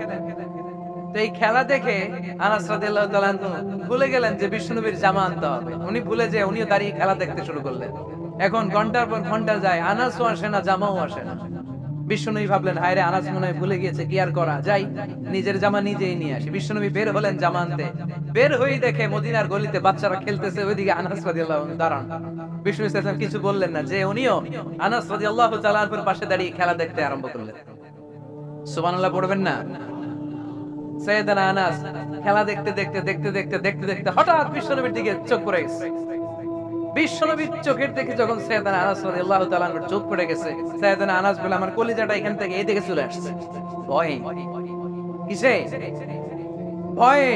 তো এই খেলা দেখে আনাস রাদিয়াল্লাহু তাআলা আনহু ভুলে গেলেন যে বিশ্বনবীর জামা আনতে হবে। উনি ভুলে যে উনিও দাঁড়িয়ে খেলা দেখতে শুরু করলেন। এখন ঘন্টার পর ঘন্টা যায়, আনাসও আসে না, জামাও আসে না। বিশ্বনবী ভাবলেন, হায় রে, আনাস মনে হয় ভুলে গিয়েছে, কি আর করা, যাই নিজের জামা নিজেই নিয়ে আসি। বিশ্বনবী বের হলেন জামা আনতে। বের হয়েই দেখে মদিনার গলিতে বাচ্চারা খেলতেছে, ওইদিকে আনাস রাদিয়াল্লাহু আনহু দাঁড়ান। বিশ্বনবী সাল্লাল্লাহু আলাইহি ওয়াসাল্লাম কিছু বললেন না, যে উনিও আনাস রাদিয়াল্লাহু তাআলা আনহুর পাশে দাঁড়িয়ে খেলা দেখতে আরম্ভ করলেন। সুবহানাল্লাহ পড়বেন না? সাইয়েদনা আনাস খেলা দেখতে দেখতে দেখতে দেখতে দেখতে দেখতে হঠাৎ বিশ্বনবীর দিকে চোখ পড়ে গেছে। বিশ্বনবীর চোখের দিকে যখন সাইয়েদনা আনাস রাদিয়াল্লাহু তাআলা আনহুর চোখ পড়ে গেছে, সাইয়েদনা আনাস বলে, আমার কলিজাটা এখান থেকে এই দিকে চলে আসছে। ভয়ে। কিসে? ভয়ে।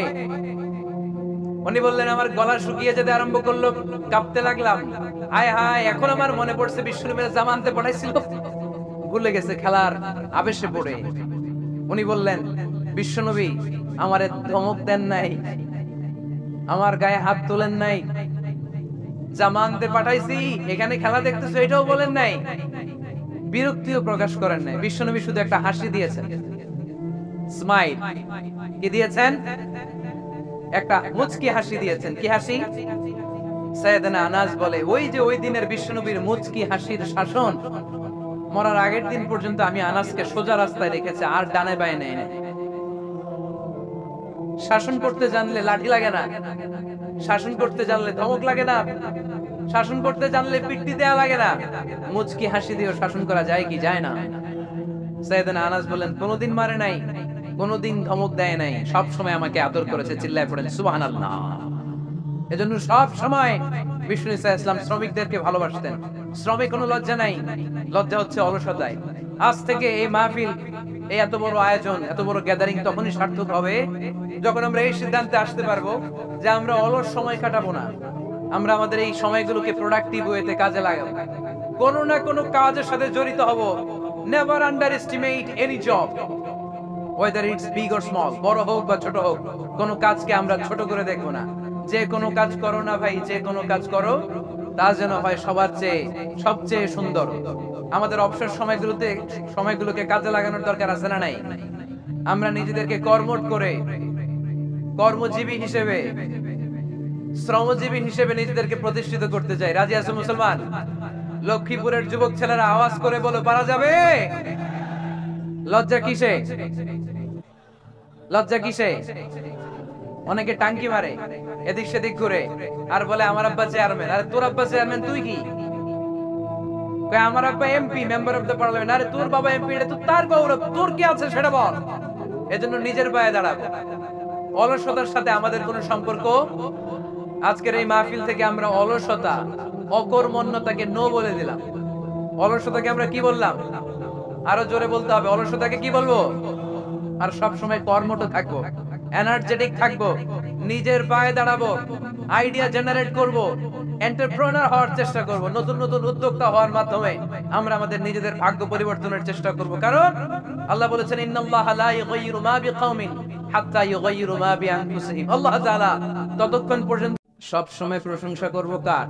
উনি বললেন, আমার গলা শুকিয়ে যেতে আরম্ভ করলো, কাঁপতে লাগলাম। হায় হায়, এখন আমার মনে পড়ছে বিশ্বনবীর জামা আনতে পাঠাইছিল, ভুলে গেছে খেলার আবেশে পড়ে। উনি বললেন, বিশ্বনবী আমারে ধমক দেন নাই, আমার গায়ে হাত তোলেন নাই, জামা আনতে পাঠাইছি, এখানে খেলা দেখতেছো এটাও বলেন নাই, বিরক্তিও প্রকাশ করেন নাই। বিশ্বনবী শুধু একটা হাসি দিয়েছেন, স্মাইল। কি দিয়েছেন? একটা মুচকি হাসি দিয়েছেন। কি হাসি? সাইয়েদনা আনাস বলে, ওই যে ওই দিনের বিশ্বনবীর মুচকি হাসির শাসন, মরার আগের দিন পর্যন্ত আমি আনাসকে সোজা রাস্তায় রেখেছি, আর ডানে বায়ে নেই না। শাসন করতে জানলে লাঠি লাগে না, শাসন করতে জানলে ধমক লাগে না, শাসন করতে জানলে পিট্টি দেয়া লাগে না। মুচকি হাসি দিয়েও শাসন করা যায় কি? যায় না। সাইয়েদনা আনাস বলেন, কোনোদিন মারে নাই, কোনোদিন ধমক দেয় নাই, সব সময় আমাকে আদর করেছে। চিল্লায় পড়েন সুবহানাল্লাহ। এজন্য সব সময় বিষ্ণু ঈসা ইসলাম শ্রমিকদেরকে ভালোবাসতেন। শ্রমে কোনো লজ্জা নাই, লজ্জা হচ্ছে অলসতায়। আজ থেকে এই মাহফিল, এই এত বড় আয়োজন, এত বড় গ্যাদারিং তখনই সার্থক হবে যখন আমরা এই সিদ্ধান্তে আসতে পারবো যে আমরা অলস সময় কাটাবো না, আমরা আমাদের এই সময়গুলোকে প্রোডাক্টিভ ওয়েতে কাজে লাগাবো, কোনো না কোনো কাজের সাথে জড়িত হব। Never under estimate any job, whether it's big or small, বড় হোক বা ছোট হোক, কোনো কাজকে আমরা ছোট করে দেখবো না। যে কোনো কাজ করো না ভাই, যে কোনো কাজ করো, তা যেন হয় সবার চেয়ে সবচেয়ে সুন্দর। আমাদের অবসর সময়গুলোকে কাজে লাগানোর দরকার আছে না নাই? আমরা নিজেদেরকে কর্মঠ করে, কর্মজীবী হিসেবে, শ্রমজীবী হিসেবে নিজেদেরকে প্রতিষ্ঠিত করতে চাই। রাজি আছো মুসলমান? লক্ষ্মীপুরের যুবক ছেলেরা আওয়াজ করে বলো, পারা যাবে? লজ্জা কিসে? লজ্জা কিসে? অনেকে টাঙ্কি মারে, এদিক সেদিক ঘুরে, আর বলে আমার আব্বা চেয়ারম্যান। আরে তোর আব্বা চেয়ারম্যান, তুই কি? আমার আব্বা MP, member of the parliament. আরে তোর বাবা এমপি, এটা তো তার গৌরব, তোর কি আছে সেটা বল। এজন্য নিজের পায়ে দাঁড়াবো। অলসতার সাথে আমাদের কোনো সম্পর্ক। আজকের এই মাহফিল থেকে আমরা অলসতা, অকর্মণ্যতাকে নো বলে দিলাম। অলসতাকে আমরা কি বললাম? আরো জোরে বলতে হবে, অলসতাকে কি বলবো? আর সব সময় কর্মঠ থাকবো, এনার্জেটিক থাকবো, নিজের পায়ে দাঁড়াবো, আইডিয়া জেনারেট করব, এন্টারপ্রেনার হওয়ার চেষ্টা করব, নতুন নতুন উদ্যোক্তা হওয়ার মাধ্যমে আমরা আমাদের নিজেদের ভাগ্য পরিবর্তনের চেষ্টা করব। কারণ আল্লাহ বলেছেন, ইন্নাল্লাহা লা ইউগাইয়িরু মা বিকাওমিন হাত্তা ইউগাইয়িরু মা বিআনফুসিহিম। আল্লাহ তাআলা ততক্ষণ পর্যন্ত সব সময় প্রশংসা করব কার?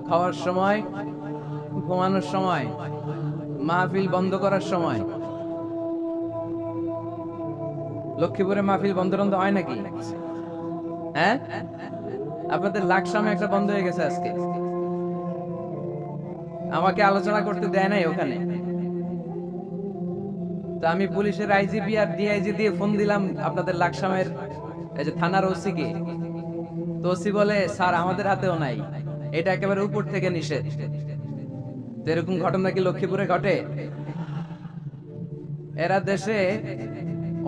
খাওয়ার সময়, ঘুমানোর সময়, মাহফিল বন্ধ করার সময়। লক্ষ্মীপুরে মাহফিল বন্ধ বন্ধ হয় নাকি? হ্যাঁ, আপনাদের লাকসামে একটা বন্ধ হয়ে গেছে আজকে। আমাকে আলোচনা করতে দেয় নাই ওখানে। তো আমি পুলিশের আইজিপি আর ডিআইজি দিয়ে ফোন দিলাম আপনাদের লাকসামের এই যে থানার ওসি কে। তো ওসি বলে, স্যার আমাদের হাতেও নাই, এটা একেবারে উপর থেকে নিষেধ। তো এরকম ঘটনা কি লক্ষ্মীপুরে ঘটে? এরা দেশে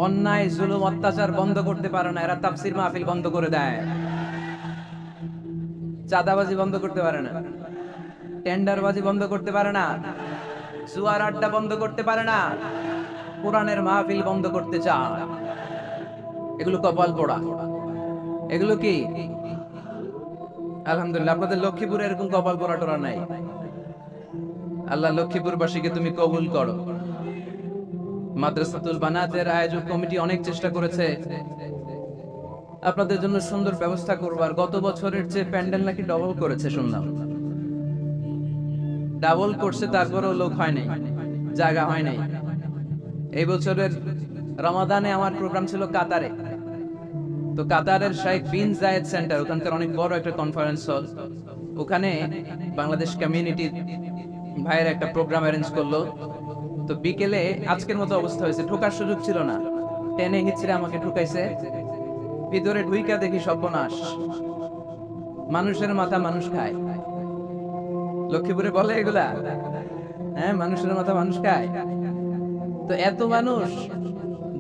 অন্যায়, জুলুম, অত্যাচার বন্ধ করতে পারে না, এরা তাফসীর মাহফিল বন্ধ করে দেয়। চাঁদাবাজি বন্ধ করতে পারে না, টেন্ডারবাজি বন্ধ করতে পারে না, জুয়ার আড্ডা বন্ধ করতে পারে না, কোরআনের মাহফিল বন্ধ করতে চায়। এগুলো কপাল পোড়া। এগুলো কি? আলহামদুলিল্লাহ আপনাদের লক্ষ্মীপুরে এরকম কপাল পোড়া টোরা নাই। আল্লাহ লক্ষ্মীপুরবাসীকে তুমি কবুল করো। মাদ্রাসাতুল বানাতের আয়োজক কমিটি অনেক চেষ্টা করেছে আপনাদের জন্য সুন্দর ব্যবস্থা করবার। গত বছরের চেয়ে প্যান্ডেল নাকি ডবল করেছে শুনলাম। ডাবল করছে, তারপরেও লোক হয় নাই, জায়গা হয় নাই। এই বছরের রমাদানে আমার প্রোগ্রাম ছিল কাতারে। তো কাতারের শাইখ বিন জায়েদ সেন্টার, ওখানকার অনেক বড় একটা কনফারেন্স হল। ওখানে বাংলাদেশ কমিউনিটি ভাইয়ের একটা প্রোগ্রাম অ্যারেঞ্জ করলো। তো বিকেলে আজকের মতো অবস্থা হয়েছে, ঢোকার সুযোগ ছিল না, টেনে হিচড়ে আমাকে ঢুকাইছে। ভিতরে ঢুইকা দেখি সর্বনাশ, মানুষের মাথা মানুষ খায়। লক্ষ্মীপুরে বলে এগুলা, হ্যাঁ, মানুষের মাথা মানুষ খায়। তো এত মানুষ,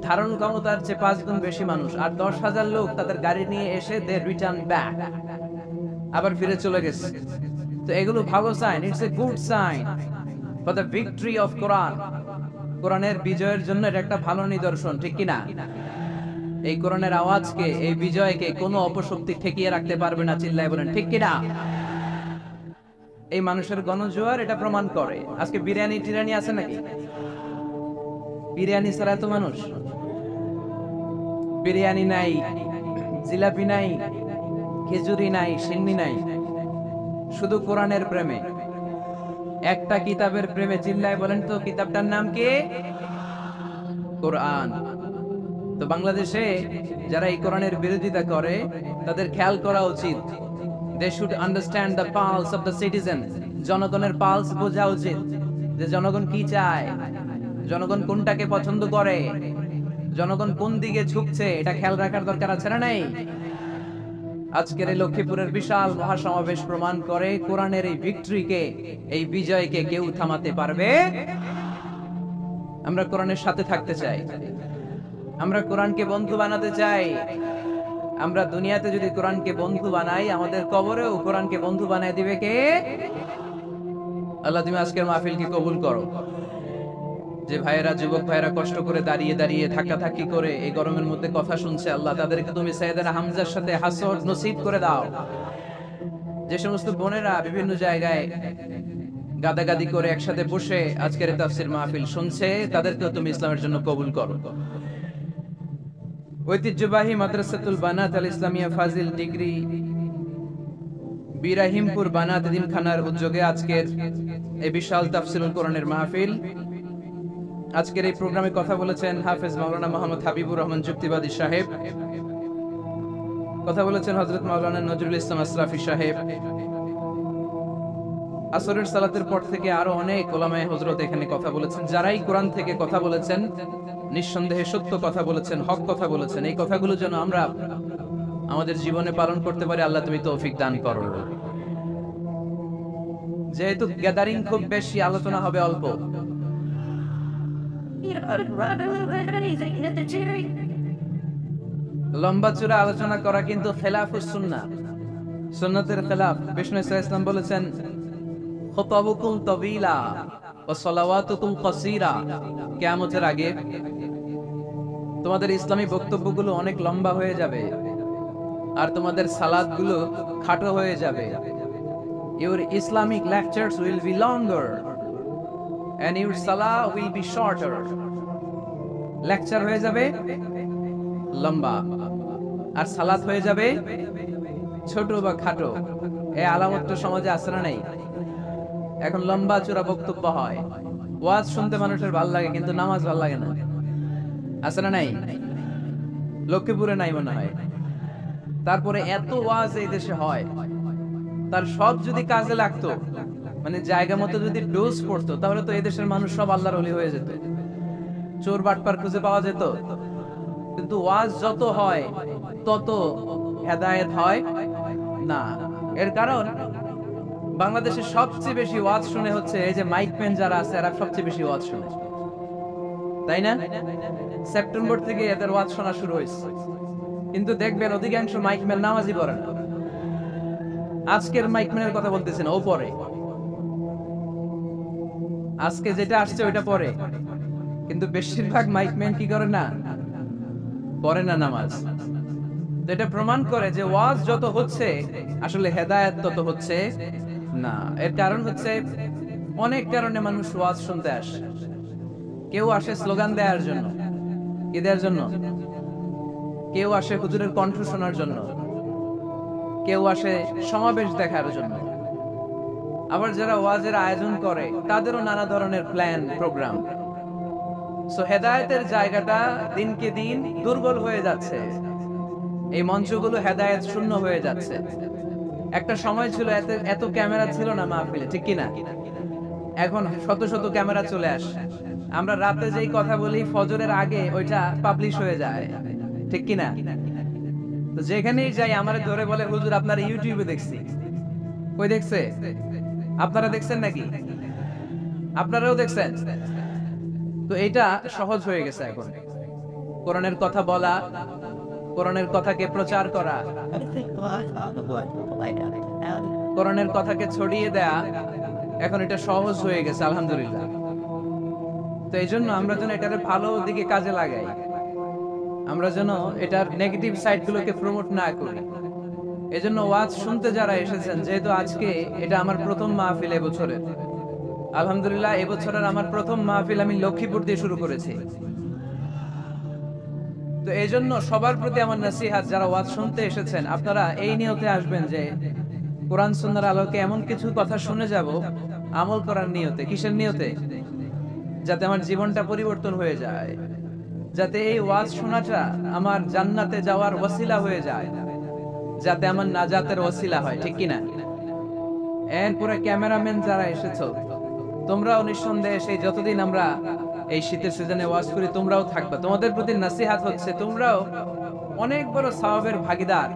ধারণ ক্ষমতার চেয়ে 5 গুণ বেশি মানুষ, আর 10,000 লোক তাদের গাড়ি নিয়ে এসে দে রিটার্ন ব্যাক, আবার ফিরে চলে গেছে। তো এগুলো ভালো sign, it's a good sign for the victory of Quran. কোরআনের বিজয়ের জন্য এটা একটা ভালো নিদর্শন, ঠিক কিনা? এই কোরআনের আওয়াজকে, এই বিজয়কে কোনো অপশক্তি ঠেকিয়ে রাখতে পারবে না, চিল্লায় বলেন ঠিক কিনা? এই মানুষের গণজোয়ার এটা প্রমাণ করে। আজকে বিরিয়ানি টিরানি আছে নাকি? বিরিয়ানি ছাড়া এত মানুষ, বিরিয়ানি নাই, জিলাপি নাই, খেজুরি নাই, সিন্নি নাই, শুধু কোরআনের প্রেমে, একটা কিতাবের প্রেমে। চিল্লায় বলেন তো কিতাবটার নাম কি? কোরআন। তো বাংলাদেশে যারা এই কোরআনের বিরোধিতা করে তাদের খেয়াল করা উচিত, they should understand the pulse of the citizen. জনগণের পালস বোঝা উচিত, যে জনগণ কি চায়, জনগণ কোনটাকে পছন্দ করে, জনগণ কোন দিকে ঝুঁকছে, এটা খেয়াল রাখার দরকার আছে না নাই? আজকের এই লক্ষ্মীপুরের বিশাল মহাসমাবেশ প্রমাণ করে কোরআনের এই ভিক্টরিকে, এই বিজয়কে কেউ থামাতে পারবে। আমরা কোরআনের সাথে থাকতে চাই, আমরা কোরআনকে বন্ধু বানাতে চাই। আমরা দুনিয়াতে যদি কোরআনকে বন্ধু বানাই, আমাদের কবরেও কোরআনকে বন্ধু বানায় দিবে কে? আল্লাহ, তুমি আজকের মাহফিলকে কবুল করো। যে ভাইয়েরা, যুবক ভাইয়েরা কষ্ট করে দাঁড়িয়ে দাঁড়িয়ে ধাক্কাধাক্কি করে এই গরমের মধ্যে কথা শুনছে, আল্লাহ তাদেরকে তুমি সাইয়েদনা হামজার সাথে হাসর নসিব করে দাও। যে সমস্ত বোনেরা বিভিন্ন জায়গায় গাদাগাদি করে একসাথে বসে আজকের তাফসীর মাহফিল শুনছে, তাদেরকেও তুমি ইসলামের জন্য কবুল করো। ঐতিহ্যবাহী মাদ্রাসাতুল বানাত আল ইসলামিয়া ফাজিল ডিগ্রি বিরাহিমপুর বানাত এতিমখানার উদ্যোগে আজকের এই বিশাল তাফসীরুল কোরআনের মাহফিল। আজকের এই প্রোগ্রামে কথা বলেছেন হাফেজ মাওলানা মোহাম্মদ হাবিবুর রহমান যুক্তিবাদী সাহেব, কথা বলেছেন হযরত মাওলানা নজরুল ইসলাম আসরাফি সাহেব। আসরের সালাতের পর থেকে আরো অনেক ওলামায়ে হযরত এখানে কথা বলেছেন। যারাই কোরআন থেকে কথা বলেছেন, নিঃসন্দেহে সত্য কথা বলেছেন, হক কথা বলেছেন। এই কথাগুলো যেন আমরা আমাদের জীবনে পালন করতে পারি, আল্লাহ তুমি তৌফিক দান করো। যেহেতু গ্যাদারিং খুব বেশি, আলোচনা হবে অল্প। লম্বা চূড়া আলোচনা করা কিন্তু খেলাফুস সুন্নাহ, সুন্নাতের খেলাফ। বিষ্ণু ইসলাম বলেছেন, খুতাবুকুম তাবিলা ওয়া সালাওয়াতুকুম কাসীরা। কিয়ামতের আগে তোমাদের ইসলামী বক্তব্যগুলো অনেক লম্বা হয়ে যাবে, আর তোমাদের সালাতগুলো খাটো হয়ে যাবে। Your Islamic lectures will be longer and your salah will be shorter. Lecture হয়ে যাবে লম্বা, আর সালাত হয়ে যাবে ছোট বা খাটো। এই আলামতটা সমাজে আছে না নাই? এখন লম্বা চূড়া বক্তব্য হয়, ওয়াজ শুনতে মানুষের ভাল লাগে, কিন্তু নামাজ ভাল লাগে না। আছে না নাই? লক্ষ্মীপুরে নাই মনে হয়। তারপরে এত ওয়াজ এই দেশে হয়, তার সব যদি কাজে লাগতো, মানে জায়গা মতো যদি ডোজ পড়তো, তাহলে তো এই দেশের মানুষ সব আল্লাহর ওলি হয়ে যেত, চোর বাটপার খুঁজে পাওয়া যেত। কিন্তু ওয়াজ যত হয় তত হেদায়েত হয় না। এর কারণ বাংলাদেশে সবচেয়ে বেশি ওয়াজ শুনে হচ্ছে এই যে মাইকম্যান যারা আছে, এরা সবচেয়ে বেশি ওয়াজ শুনে, তাই না? সেপ্টেম্বর থেকে এদের ওয়াজ শোনা শুরু হয়েছে, কিন্তু দেখবেন অধিকাংশ মাইকম্যান নামাজই পড়ে না। আজকের মাইকম্যানের কথা বলতেছেন, ও পরে, আজকে যেটা আসছে ওইটা পরে, কিন্তু বেশিরভাগ মাইকম্যান কি করে না, পড়ে না নামাজ। এটা প্রমাণ করে যে ওয়াজ যত হচ্ছে আসলে হেদায়েত তত হচ্ছে না। এর কারণ হচ্ছে অনেক কারণে মানুষ ওয়াজ শুনতে আসে। কেউ আসে স্লোগান দেওয়ার জন্য, কি দেওয়ার জন্য? কেউ আসে হুজুরের কণ্ঠ শোনার জন্য, কেউ আসে সমাবেশ দেখার জন্য। আবার যারা ওয়াজের আয়োজন করে তাদেরও নানা ধরনের প্ল্যান প্রোগ্রাম। সো হেদায়েতের জায়গাটা দিনকে দিন দুর্বল হয়ে যাচ্ছে, এই মঞ্চগুলো হেদায়েত শূন্য হয়ে যাচ্ছে। একটা সময় ছিল এত এত ক্যামেরা ছিল না মাহফিলে, ঠিক কিনা? এখন শত শত ক্যামেরা চলে আসে, আমরা রাতে যেই কথা বলি ফজরের আগে ওইটা পাবলিশ হয়ে যায়, ঠিক কিনা? তো যেখানেই যাই আমারে ধরে বলে, হুজুর আপনারা ইউটিউবে দেখছি। কই দেখছে? আপনারা দেখছেন নাকি? আপনারাও দেখছেন? তো এটা সহজ হয়ে গেছে এখন, কোরআনের কথা বলা, কোরআনের কথাকে প্রচার করা, কোরআনের কথাকে ছড়িয়ে দেয়া, এখন এটা সহজ হয়ে গেছে আলহামদুলিল্লাহ। তো এই জন্য আমরা যেন এটার ভালো দিকে কাজে লাগাই, আমরা যেন এটার নেগেটিভ সাইড গুলোকে প্রমোট না করি। এজন্য ওয়াজ শুনতে যারা এসেছেন, যেহেতু আজকে এটা আমার প্রথম মাহফিল এবছরের, আলহামদুলিল্লাহ এবছরের আমার প্রথম মাহফিল আমি লক্ষ্মীপুর দিয়ে শুরু করেছি। তো এই জন্য সবার প্রতি আমার নসিহাত, যারা ওয়াজ শুনতে এসেছেন আপনারা এই নিয়তে আসবেন যে কোরআন সুন্নাহর আলোকে এমন কিছু কথা শুনে যাব আমল করার নিয়তে। কিসের নিয়তে? যাতে আমার জীবনটা পরিবর্তন হয়ে যায়, যাতে এই ওয়াজ শোনাটা আমার জান্নাতে যাওয়ার ওয়াসিলা হয়ে যায়, যাতে আমার নাজাতের ওয়াসিলা হয়, ঠিক কিনা? এরপরে ক্যামেরাম্যান যারা এসেছো, তোমরাও নিঃসন্দেহে সেই যতদিন আমরা এই শীতের সিজনে ওয়াজ করি তোমরাও থাকবে। তোমাদের প্রতি নসিহাত হচ্ছে তোমরাও অনেক বড় সওয়াবের ভাগীদার।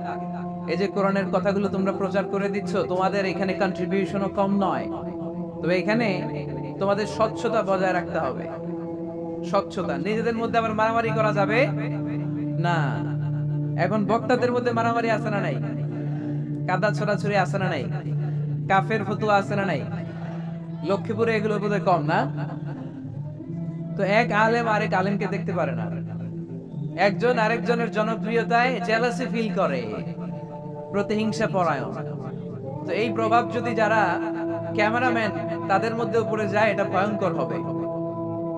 এই যে কোরআনের কথাগুলো তোমরা প্রচার করে দিচ্ছ, তোমাদের এখানে কন্ট্রিবিউশনও কম নয়। তবে এখানে তোমাদের স্বচ্ছতা বজায় রাখতে হবে। স্বচ্ছতা, নিজেদের মধ্যে আবার মারামারি করা যাবে না। এখন বক্তাদের মধ্যে মারামারি আছে না নাই? কাদা ছোড়াছুড়ি আছে না নাই? কাফের ফতুয়া আছে না নাই? লক্ষ্মীপুরে এগুলো বোধহয় কম না? তো এক আলেম আরেক আলেমকে দেখতে পারে না, একজন আরেকজনের জনপ্রিয়তায় জেলাসি ফিল করে, প্রতিহিংসা পরায়ণ। তো এই প্রভাব যদি যারা ক্যামেরাম্যান তাদের মধ্যে পড়ে যায়, এটা ভয়ঙ্কর হবে।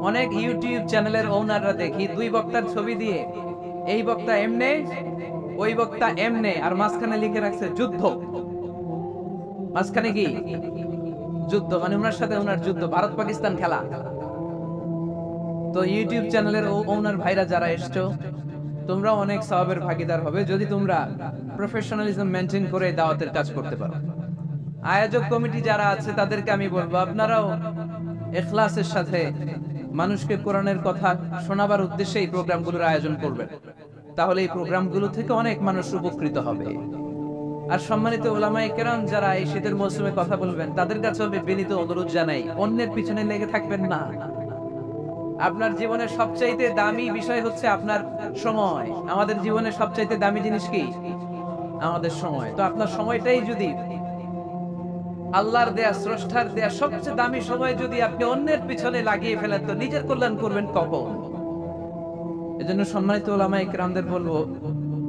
অনেক ইউটিউব চ্যানেলের ওনাররা দেখি দুই বক্তার ছবি দিয়ে, এই বক্তা এমনে, ওই বক্তা এমনে, আর মাঝখানে লিখে রাখছে যুদ্ধ। মাঝখানে কি যুদ্ধ, মানে ওনার সাথে ওনার যুদ্ধ, ভারত পাকিস্তান খেলা। তো ইউটিউব চ্যানেলের ওনার ভাইরা যারা এসছো, তোমরা অনেক সওয়াবের ভাগীদার হবে যদি তোমরা প্রফেশনালিজম মেনটেন করে দাওয়াতের কাজ করতে পারো। আয়োজক কমিটি যারা আছে তাদেরকে আমি বলবো, আপনারাও ইখলাসের সাথে মানুষকে কোরআনের কথা শোনাবার উদ্দেশ্যে এই প্রোগ্রামগুলোর আয়োজন করবেন, তাহলে এই প্রোগ্রামগুলো থেকে অনেক মানুষ উপকৃত হবে। আর সম্মানিত উলামায়ে কেরাম যারা এই শীতের মৌসুমে কথা বলবেন, তাদের কাছে আমি বিনীত অনুরোধ জানাই, অন্যের পিছনে লেগে থাকবেন না। আপনার জীবনের সবচাইতে দামি বিষয় হচ্ছে আপনার সময়। আমাদের জীবনের সবচাইতে দামি জিনিস কি? আমাদের সময়। তো আপনার সময়টাই যদি আল্লাহর দেয়া, স্রষ্টার দেয়া সবচেয়ে দামি সময় যদি আপনি অন্যের পিছনে লাগিয়ে ফেলেন, তো নিজের কল্যাণ করবেন কখন? এজন্য সম্মানিত উলামায়ে কেরামদের বলবো,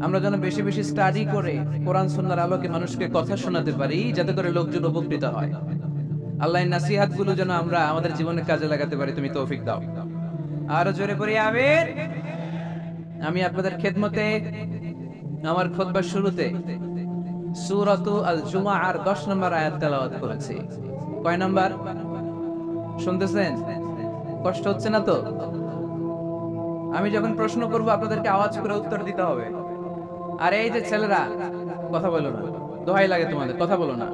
আমরা যেন বেশি বেশি স্টাডি করে কোরআন সুন্নাহর আলোকে মানুষকে কথা শোনাতে পারি, যাতে করে লোকজন উপকৃত হয়। আল্লাহর নসিহত গুলো যেন আমরা আমাদের জীবনে কাজে লাগাতে পারি, তুমি তৌফিক দাও। আরো জোরে পড়ি আমিন। আমি আপনাদের খেদমতে আমার খুতবার শুরুতে সূরাতু আল জুমআর 10 নম্বর আয়াত তেলাওয়াত করেছি। কয় নাম্বার শুনতেছেন? কষ্ট হচ্ছে না তো? আমি যখন প্রশ্ন করব আপনাদেরকে আওয়াজ করে উত্তর দিতে হবে। আর এই যে ছেলেরা, কথা বলো না, দোহাই লাগে তোমাদের, কথা বলো না,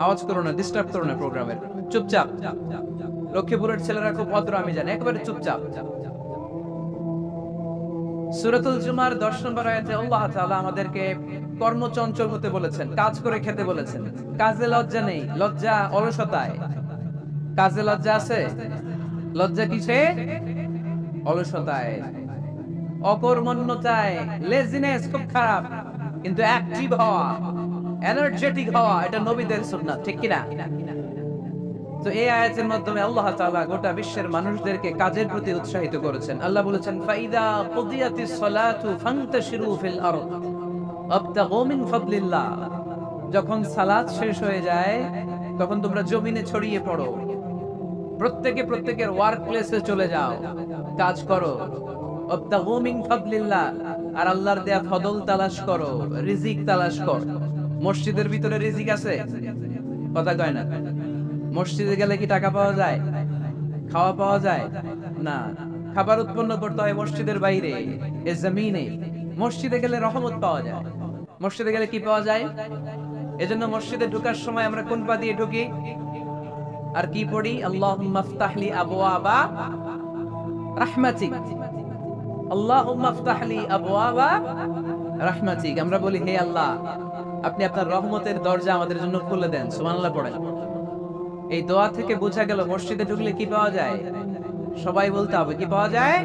আওয়াজ করো না, ডিস্টার্ব করো না প্রোগ্রামের, চুপচাপ। লক্ষ্মীপুরের ছেলেরা খুব ভদ্র আমি জানি, একেবারে চুপচাপ। সূরাতুল জুমার 10 নম্বর আয়াতে আল্লাহ তাআলা আমাদেরকে কর্মচঞ্চল হতে বলেছেন, কাজ করে খেতে বলেছেন। কাজে লজ্জা নেই, লজ্জা অলসতায়। কাজে লজ্জা আছে, লজ্জা কিসে? অলসতায়, অকর্মণ্যতায়। লেজিনেস খুব খারাপ, কিন্তু অ্যাক্টিভ হওয়া, এনার্জেটিক হওয়া, এটা নবীদের সুন্নাত, ঠিক কিনা? তো এই আয়াতের মাধ্যমে আল্লাহ তাআলা গোটা বিশ্বের মানুষদেরকে কাজের প্রতি উৎসাহিত করেছেন। আল্লাহ বলেছেন, ফাইদা কুদিয়াতিস সালাতু ফান্তাশিরু ফিল আরদ আবতাগু মিন ফাদলিল্লাহ। যখন সালাত শেষ হয়ে যায়, তখন তোমরা জমিনে ছড়িয়ে পড়ো, প্রত্যেকে প্রত্যেকের ওয়ার্ক প্লেসে চলে যাও, কাজ করো। আবতাগু মিন ফাদলিল্লাহ, আর আল্লাহর দেয়া ফদল তালাশ করো, রিজিক তালাশ করো। মসজিদের ভিতরে রিজিক আছে? কথা কয় না। মসজিদে গেলে কি টাকা পাওয়া যায়, খাওয়া পাওয়া যায়? না। খাবার উৎপন্ন করতে হয় মসজিদের বাইরে, এ জমিনে। মসজিদে গেলে রহমত পাওয়া যায়। মসজিদে গেলে কি পাওয়া যায়? এজন্য মসজিদে ঢোকার সময় আমরা কোন পা দিয়ে ঢুকি আর কি পড়ি? আল্লাহুম্মা ইফতাহলি আবওয়াবা রাহমাতিক, আল্লাহুম্মা ইফতাহলি আবওয়াবা রাহমাতিক। আমরা বলি, হে আল্লাহ, আপনি আপনার রহমতের দরজা আমাদের জন্য খুলে দেন। সুবহানাল্লাহ পড়েন। এই দোয়া থেকে বোঝা গেল মসজিদে ঢুকলে কি পাওয়া যায়। সবাই বলতে হবে, কি পাওয়া যায়?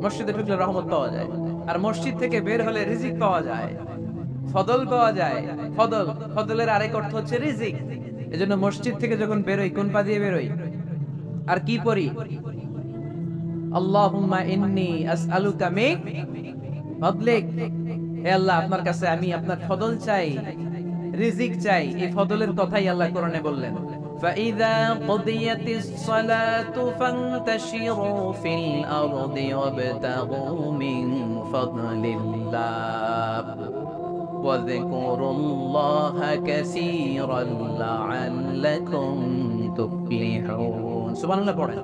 মসজিদে ঢুকলে রহমত পাওয়া যায়। আর মসজিদ থেকে বের হলে রিজিক পাওয়া যায়, ফদল পাওয়া যায়। ফদল, ফদলের আরেক অর্থ হচ্ছে রিজিক। এজন্য মসজিদ থেকে যখন বেরোই কোন পা দিয়ে বেরোই আর কি পড়ি? আল্লাহুম্মা ইন্নী আসআলুকা মিন ফাদলিক, হে আল্লাহ, আপনার কাছে আমি আপনার ফদল চাই, রিজিক চাই। এই ফদলের কথাই আল্লাহ কোরআনে বললেন, ফাইযা কুদিয়াতিস সালাতু ফান্তাশিরু ফিল আরদি ওয়াবতাগু মিন ফাদলিল্লাহ ওয়াযকুরুল্লাহা কাসীরান লাআল্লাকুম তুফলিহুন। সুবহানাল্লাহ পড়েন।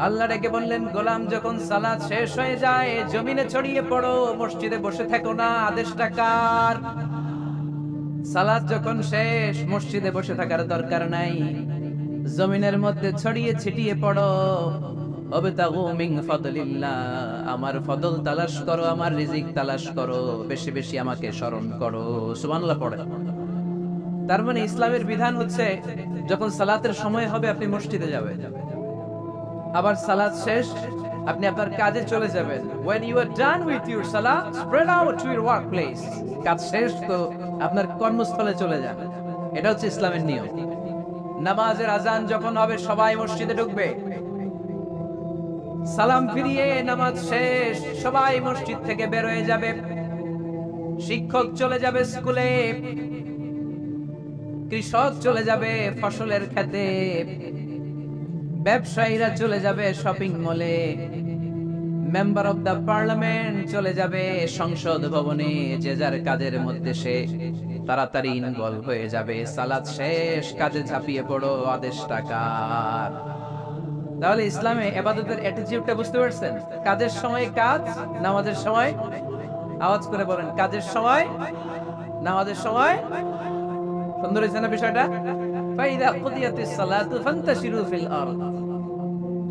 আল্লাহ ডেকে বললেন, গোলাম যখন সালাত শেষ হয়ে যায় জমিনে ছড়িয়ে পড়ো, মসজিদে বসে থেকো না। আদেশটা কার? সালাত যখন শেষ মসজিদে বসে থাকার দরকার নাই, জমিনের মধ্যে ছড়িয়ে ছিটিয়ে পড়ো। ওয়াবতাগু মিন ফাদলিল্লাহ, আমার ফদল তালাশ করো, আমার রিজিক তালাশ করো, বেশি বেশি আমাকে স্মরণ করো। সুবহানাল্লাহ পড়ে। তার মানে ইসলামের বিধান হচ্ছে যখন সালাতের সময় হবে আপনি মসজিদে যাবেন, আবার সালাত শেষ আপনি আপনার কাজে চলে যাবেন। when you are done with your salat, spread out to your workplace, কাজ শেষ তো আপনার কর্মস্থলে চলে যান। এটা হচ্ছে ইসলামের নিয়ম। নামাজের আজান যখন হবে সবাই মসজিদে ঢুকবে, সালাম ফিরিয়ে নামাজ শেষ সবাই মসজিদ থেকে বের হয়ে যাবে। শিক্ষক চলে যাবে স্কুলে, কৃষক চলে যাবে ফসলের খেতে, ব্যবসায়ীরা চলে যাবে শপিং মলে, মেম্বার অফ দা পার্লামেন্ট চলে যাবে সংসদ ভবনে। যে যার কাজের মধ্যে সে তাড়াতাড়ি ইনভলভ হয়ে যাবে। সালাত শেষ, কাজে ঝাঁপিয়ে পড়ো, আদেশটা কার? তাহলে ইসলামে ইবাদতের অ্যাটিটিউডটা বুঝতে পারছেন? কাজের সময় কাজ, নামাজের সময় আওয়াজ করে বলেন, কাজের সময় নামাজের সময়। সুন্দর হয়েছে না বিষয়টা? ফাইদা কুদিয়াতিস সালাতু ফান্তাশিরু ফিল আরদ,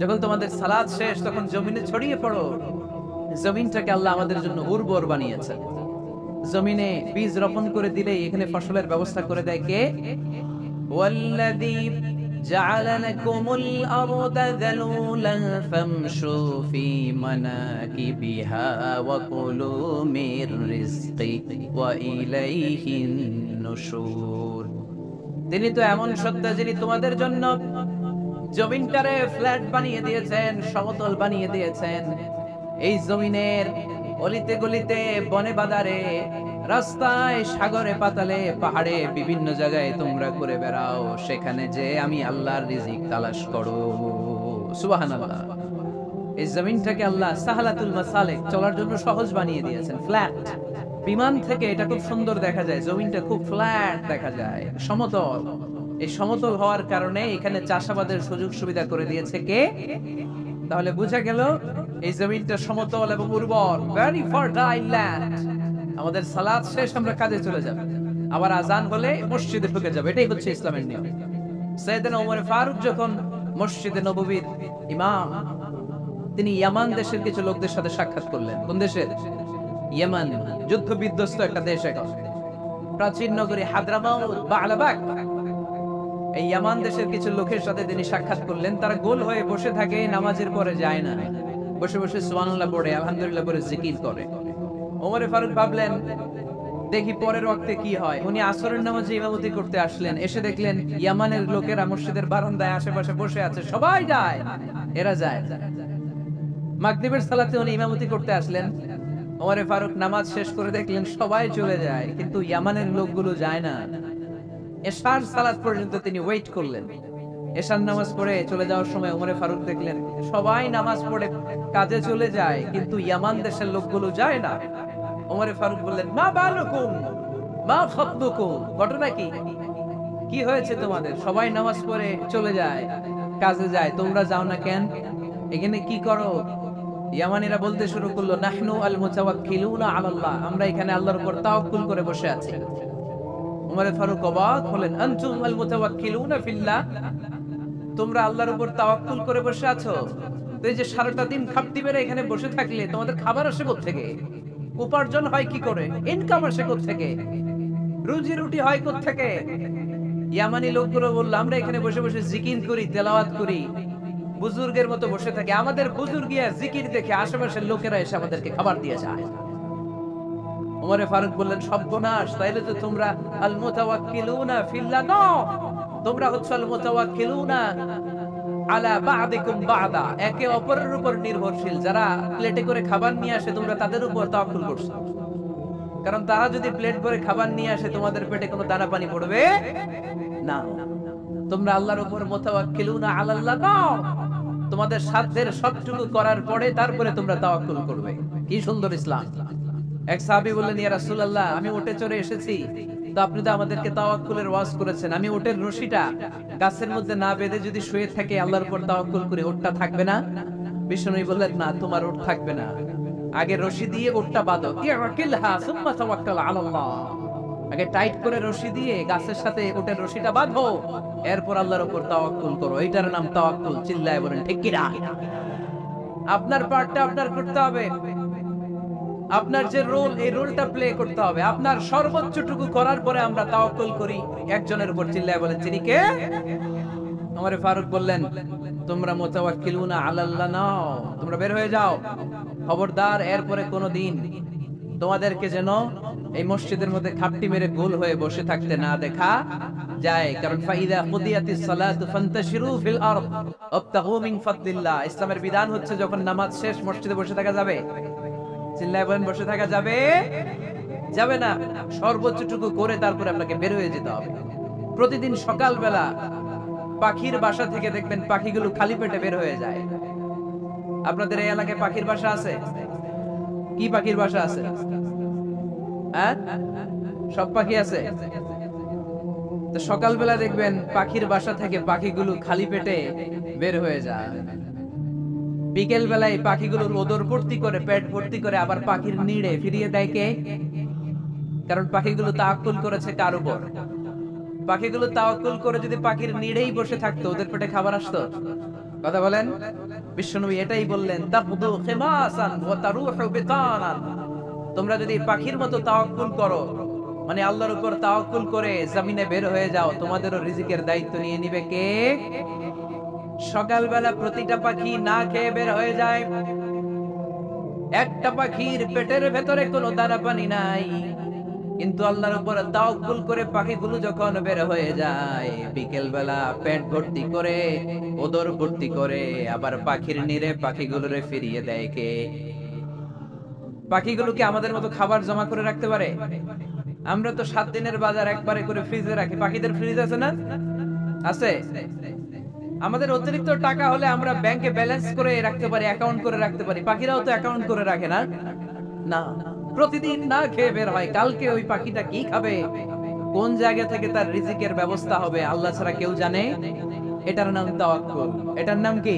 যখন তোমাদের সালাত শেষ তখন জমিনে ছড়িয়ে পড়ো। জমিনটাকে আল্লাহ আমাদের জন্য উর্বর বানিয়েছেন। জমিনে বীজ রোপণ করে দিলেই এখানে ফসলের ব্যবস্থা করে দেয় কে? ওয়াল্লাযী জাআলা লাকুমুল আরদা যালুলান ফামশু ফি মানাকিবিহা ওয়া কুলু মির রিজকি ওয়া ইলাইহিন নুশুর। তিনি তো এমন সত্তা যিনি তোমাদের জন্য জমিনটারে ফ্ল্যাট বানিয়ে দিয়েছেন, সমতল বানিয়ে দিয়েছেন। এই জমিনের অলিতে গলিতে, বনে বাদারে, রাস্তায়, সাগরে, পাতালে, পাহাড়ে, বিভিন্ন জায়গায় তোমরা ঘুরে বেড়াও, সেখানে যে আমি আল্লাহর রিজিক তালাশ করো। সুবহানাল্লাহ। এই জমিনটাকে আল্লাহ সাহালাতুল মাসালিক, চলার জন্য সহজ বানিয়ে দিয়েছেন, ফ্ল্যাট। বিমান থেকে এটা খুব সুন্দর দেখা যায়, জমিনটা খুব ফ্ল্যাট দেখা যায়, সমতল। এই সমতল হওয়ার কারণে এখানে চাষাবাদের সুযোগ সুবিধা করে দিয়েছে কে? তাহলে বোঝা গেল এই জমিনটা সমতল এবং উর্বর, ভেরি ফার্টাইল ল্যান্ড। আমাদের সালাত শেষ আমরা কাজে চলে যাব, আবার আজান হলে মসজিদে ঢুকে যাবে। এটাই হচ্ছে ইসলামের নিয়ম। সাইয়েদনা ওমর ফারুক যখন মসজিদে নববীর ইমাম, তিনি ইয়ামান দেশের কিছু লোকদের সাথে সাক্ষাৎ করলেন। কোন দেশের? ইয়ামান, যুদ্ধ বিধ্বস্ত একটা দেশ এখন। প্রাচীন নগরী হাদরামাউত, বা'লাবাক, এই ইয়ামান দেশের কিছু লোকের সাথে তিনি সাক্ষাৎ করলেন। তারা গোল হয়ে বসে থাকে, নামাজের পরে যায় না, বসে বসে সুবহানাল্লাহ পড়ে, আলহামদুলিল্লাহ পড়ে জিকির করে। ওমর ফারুক ভাবলেন দেখি পরের ওয়াক্তে কি হয়। উনি আসরের নামাজে ইমামতি করতে আসলেন, এসে দেখলেন ইয়ামানের লোকেরা মসজিদের বারান্দায় আশেপাশে বসে আছে, সবাই যায়, এরা যায়। মাগরিবের সালাতে উনি ইমামতি করতে আসলেন, ওমর ফারুক নামাজ শেষ করে দেখলেন সবাই চলে যায়, কিন্তু ইয়ামানের লোকগুলো যায় না। এশার সালাত পর্যন্ত তিনি ওয়েট করলেন। এশার নামাজ পড়ে চলে যাওয়ার সময় ওমর ফারুক দেখলেন সবাই নামাজ পড়ে কাজে চলে যায়, কিন্তু ইয়ামান দেশের লোকগুলো যায় না। ওমর ফারুক বললেন, মা বালুকুম মা খাতবুকুম, ঘটনা কি? কি হয়েছে তোমাদের? সবাই নামাজ পড়ে চলে যায়, কাজে যায়, তোমরা যাও না কেন? এখানে কি করো? ইয়ামানিরা বলতে শুরু করলো, নাহনু আল মুতাওয়াক্কিলুনা আলাল্লাহ, আমরা এখানে আল্লাহর উপর তাওয়াক্কুল করে বসে আছি। ওমর ফারুক অবাক হলেন, আনতুম আল মুতাওয়াক্কিলুনা ফিল্লাহ, তোমরা আল্লাহর উপর তাওয়াক্কুল করে বসে আছো? তো এই যে সারাটা দিন খাপটি মেরে এখানে বসে থাকলে তোমাদের খাবার আসে কোত্থেকে? উপার্জন হয় কি করে? ইনকাম আসে কোত্থেকে? রুজি রুটি হয় কোত্থেকে? ইয়ামানি লোকগুলো বলল, আমরা এখানে বসে বসে জিকির করি, তেলাওয়াত করি, বুজুর্গের মতো বসে থাকি। আমাদের বুজুর্গিয়া জিকির দেখে আশেপাশের লোকেরা এসে আমাদেরকে খাবার দিয়ে যায়। ওমরে ফারুক বললেন, সর্বনাশ, তাইলে তো তোমরা আল মুতাওয়াক্কিলুনা ফিল্লাহ নও, তোমরা হচ্ছে আল মুতাওয়াক্কিলুনা আলা বা'দিকুম বা'দা, একে অপরের উপর নির্ভরশীল। যারা প্লেটে করে খাবার নিয়ে আসে তোমরা তাদের উপর তাওয়াক্কুল করছো, কারণ তারা যদি প্লেট ভরে খাবার নিয়ে আসে তোমাদের পেটে কোনো দানা পানি পড়বে না। তোমরা আল্লাহর উপর মুতাওয়াক্কিলুনা আলাল্লাহ নও, তোমাদের সাধ্যের সবটুকু করার পরে তারপরে তোমরা তাওয়াক্কুল করবে। কি সুন্দর ইসলাম! এক সাহাবী বললেন, ইয়া রাসূলুল্লাহ, আমি উটে চড়ে এসেছি, তো আপনি তো আমাদেরকে তাওয়াক্কুলের ওয়াজ করেছেন, আমি উটের রশিটা গাছের মধ্যে না বেঁধে যদি শুয়ে থাকে আল্লাহর উপর তাওয়াক্কুল করি, উটটা থাকবে না? বিষ্ণু বললেন, না, তোমার উট থাকবে না, আগে রশি দিয়ে উটটা বাঁধো, ইয়াকিলহা সুম্মা তাওয়াক্কাল আলাল্লাহ, আগে টাইট করে রশি দিয়ে গাছের সাথে উটের রশিটা বাঁধো, এরপর আল্লাহর উপর তাওয়াক্কুল করো। এটার নাম তাওয়াক্কুল। চিল্লায় বলেন ঠিক কি না? আপনার পার্টটা আপনার করতে হবে, আপনার যে রোল, এই রোলটা প্লে করতে হবে। আপনার সর্বোচ্চটুকু করার পরে আমরা তাওয়াক্কুল করি একজনের উপর। চিল্লায় বলেন তিনি কে? ওমর ফারুক বললেন, তোমরা মুতাওয়াক্কিলুনা আলাল্লাহ নাও, তোমরা বের হয়ে যাও, খবরদার এরপরে কোনোদিন তোমাদেরকে যেন এই মসজিদের মধ্যে খাপটি মেরে গোল হয়ে বসে থাকতে না দেখা যায়। কারণ ফাইদা কুদিয়াতিস সালাতু ফান্তাশিরু ফিল আরদ ওয়াবতাগু মিন ফাদলিল্লাহ, ইসলামের বিধান হচ্ছে যখন নামাজ শেষ মসজিদে বসে থাকা যাবে। চিল্লায় বলেন, বসে থাকা যাবে? যাবে না, সর্বোচ্চটুকু করে তারপরে আপনাকে বের হয়ে যেতে হবে। প্রতিদিন সকালবেলা পাখির বাসা থেকে দেখবেন পাখিগুলো খালি পেটে বের হয়ে যায়। আপনাদের এই এলাকায় পাখির বাসা আছে? কি পাখির বাসা আছে? হ্যাঁ, সব পাখি আছে। তো সকালবেলা দেখবেন পাখির বাসা থেকে পাখিগুলো খালি পেটে বের হয়ে যায়। বিকেল বেলায় পাখিগুলোর ওদর ভর্তি করে, পেট ভর্তি করে আবার পাখির নিড়ে ফিরিয়ে দেয় কে? কারণ পাখিগুলো তাওয়াক্কুল করেছে কার উপর? পাখিগুলো তাওয়াক্কুল করে যদি পাখির নিড়েই বসে থাকতো, ওদের পেটে খাবার আসতো? কথা বলেন। বিশ্বনবী এটাই বললেন, তাফদু খিমাসান ওয়া তারুহু বিতানান, তোমরা যদি পাখির মতো তাওয়াক্কুল করো, মানে আল্লাহর উপর তাওয়াক্কুল করে জমিনে বের হয়ে যাও, তোমাদেরও রিজিকের দায়িত্ব নিয়ে নিবে কে? সকালবেলা প্রতিটা পাখি না খেয়ে বের হয়ে যায়, একটা পাখির পেটের ভেতরে কোনো দানা পানি নাই, কিন্তু আল্লাহর উপর তাওয়াক্কুল করে পাখিগুলো যখন বের হয়ে যায়, বিকেল বেলা পেট ভর্তি করে, ওদর ভর্তি করে আবার পাখির নিরে পাখিগুলোরে ফিরিয়ে দেয় কে? পাখিগুলো কি আমাদের মতো খাবার জমা করে রাখতে পারে? আমরা তো 7 দিনের বাজার একবারে করে ফ্রিজে রাখি। পাখিদের ফ্রিজ আছে না? আছে। আমাদের অতিরিক্ত টাকা হলে আমরা ব্যাংকে ব্যালেন্স করে রাখতে পারি, অ্যাকাউন্ট করে রাখতে পারি। পাখিরাও তো অ্যাকাউন্ট করে রাখে না? না, প্রতিদিন না খেয়ে বের হয়। কালকে ওই পাখিটা কি খাবে, কোন জায়গা থেকে তার রিজিকের ব্যবস্থা হবে আল্লাহ ছাড়া কেউ জানে। এটার নাম তাওয়াক্কুল। এটার নাম কি?